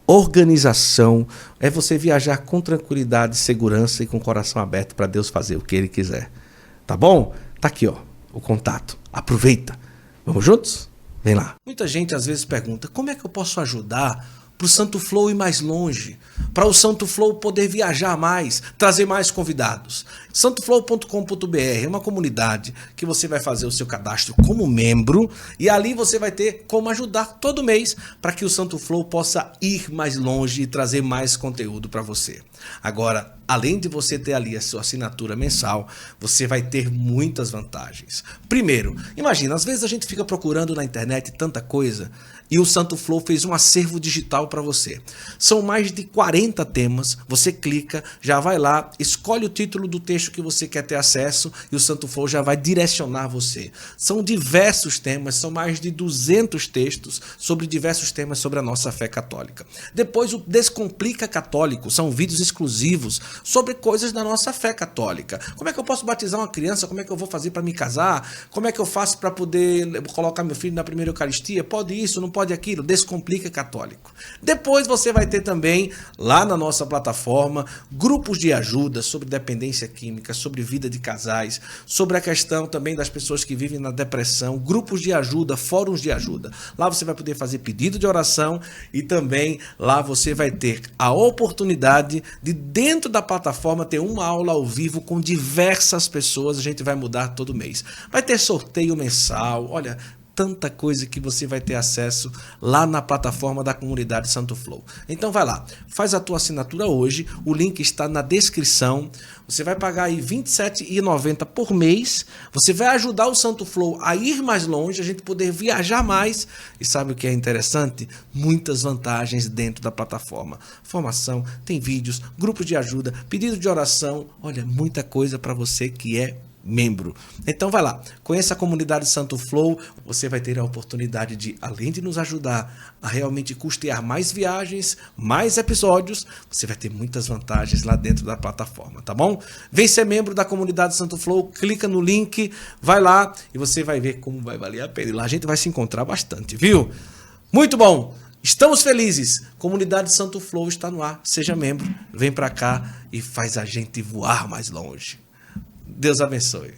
organização, é você viajar com tranquilidade, segurança e com o coração aberto para Deus fazer o que Ele quiser. Tá bom? Tá aqui, ó, o contato. Aproveita. Vamos juntos? Vem lá. Muita gente às vezes pergunta, como é que eu posso ajudar para o Santo Flow ir mais longe? Para o Santo Flow poder viajar mais, trazer mais convidados. santoflow.com.br é uma comunidade que você vai fazer o seu cadastro como membro e ali você vai ter como ajudar todo mês para que o Santo Flow possa ir mais longe e trazer mais conteúdo para você. Agora, além de você ter ali a sua assinatura mensal, você vai ter muitas vantagens. Primeiro, imagina, às vezes a gente fica procurando na internet tanta coisa e o Santo Flow fez um acervo digital para você. São mais de 40 temas, você clica, já vai lá, escolhe o título do texto que você quer ter acesso e o Santo Flow já vai direcionar você. São diversos temas, são mais de 200 textos sobre diversos temas sobre a nossa fé católica. Depois o Descomplica Católico, são vídeos exclusivos sobre coisas da nossa fé católica. Como é que eu posso batizar uma criança? Como é que eu vou fazer para me casar? Como é que eu faço para poder colocar meu filho na primeira Eucaristia? Pode isso, não pode aquilo? Descomplica Católico. Depois você vai ter também, lá na nossa plataforma, grupos de ajuda sobre dependência química, sobre vida de casais, sobre a questão também das pessoas que vivem na depressão, grupos de ajuda, fóruns de ajuda. Lá você vai poder fazer pedido de oração e também lá você vai ter a oportunidade de, dentro da plataforma, ter uma aula ao vivo com diversas pessoas. A gente vai mudar todo mês. Vai ter sorteio mensal, olha, tanta coisa que você vai ter acesso lá na plataforma da comunidade Santo Flow. Então vai lá, faz a tua assinatura hoje, o link está na descrição. Você vai pagar aí R$ 27,90 por mês. Você vai ajudar o Santo Flow a ir mais longe, a gente poder viajar mais. E sabe o que é interessante? Muitas vantagens dentro da plataforma. Formação, tem vídeos, grupos de ajuda, pedido de oração. Olha, muita coisa para você que é membro. Então vai lá, conheça a comunidade Santo Flow, você vai ter a oportunidade de, além de nos ajudar a realmente custear mais viagens, mais episódios, você vai ter muitas vantagens lá dentro da plataforma, tá bom? Vem ser membro da comunidade Santo Flow, clica no link, vai lá e você vai ver como vai valer a pena. E lá a gente vai se encontrar bastante, viu? Muito bom! Estamos felizes! Comunidade Santo Flow está no ar, seja membro, vem pra cá e faz a gente voar mais longe. Deus abençoe.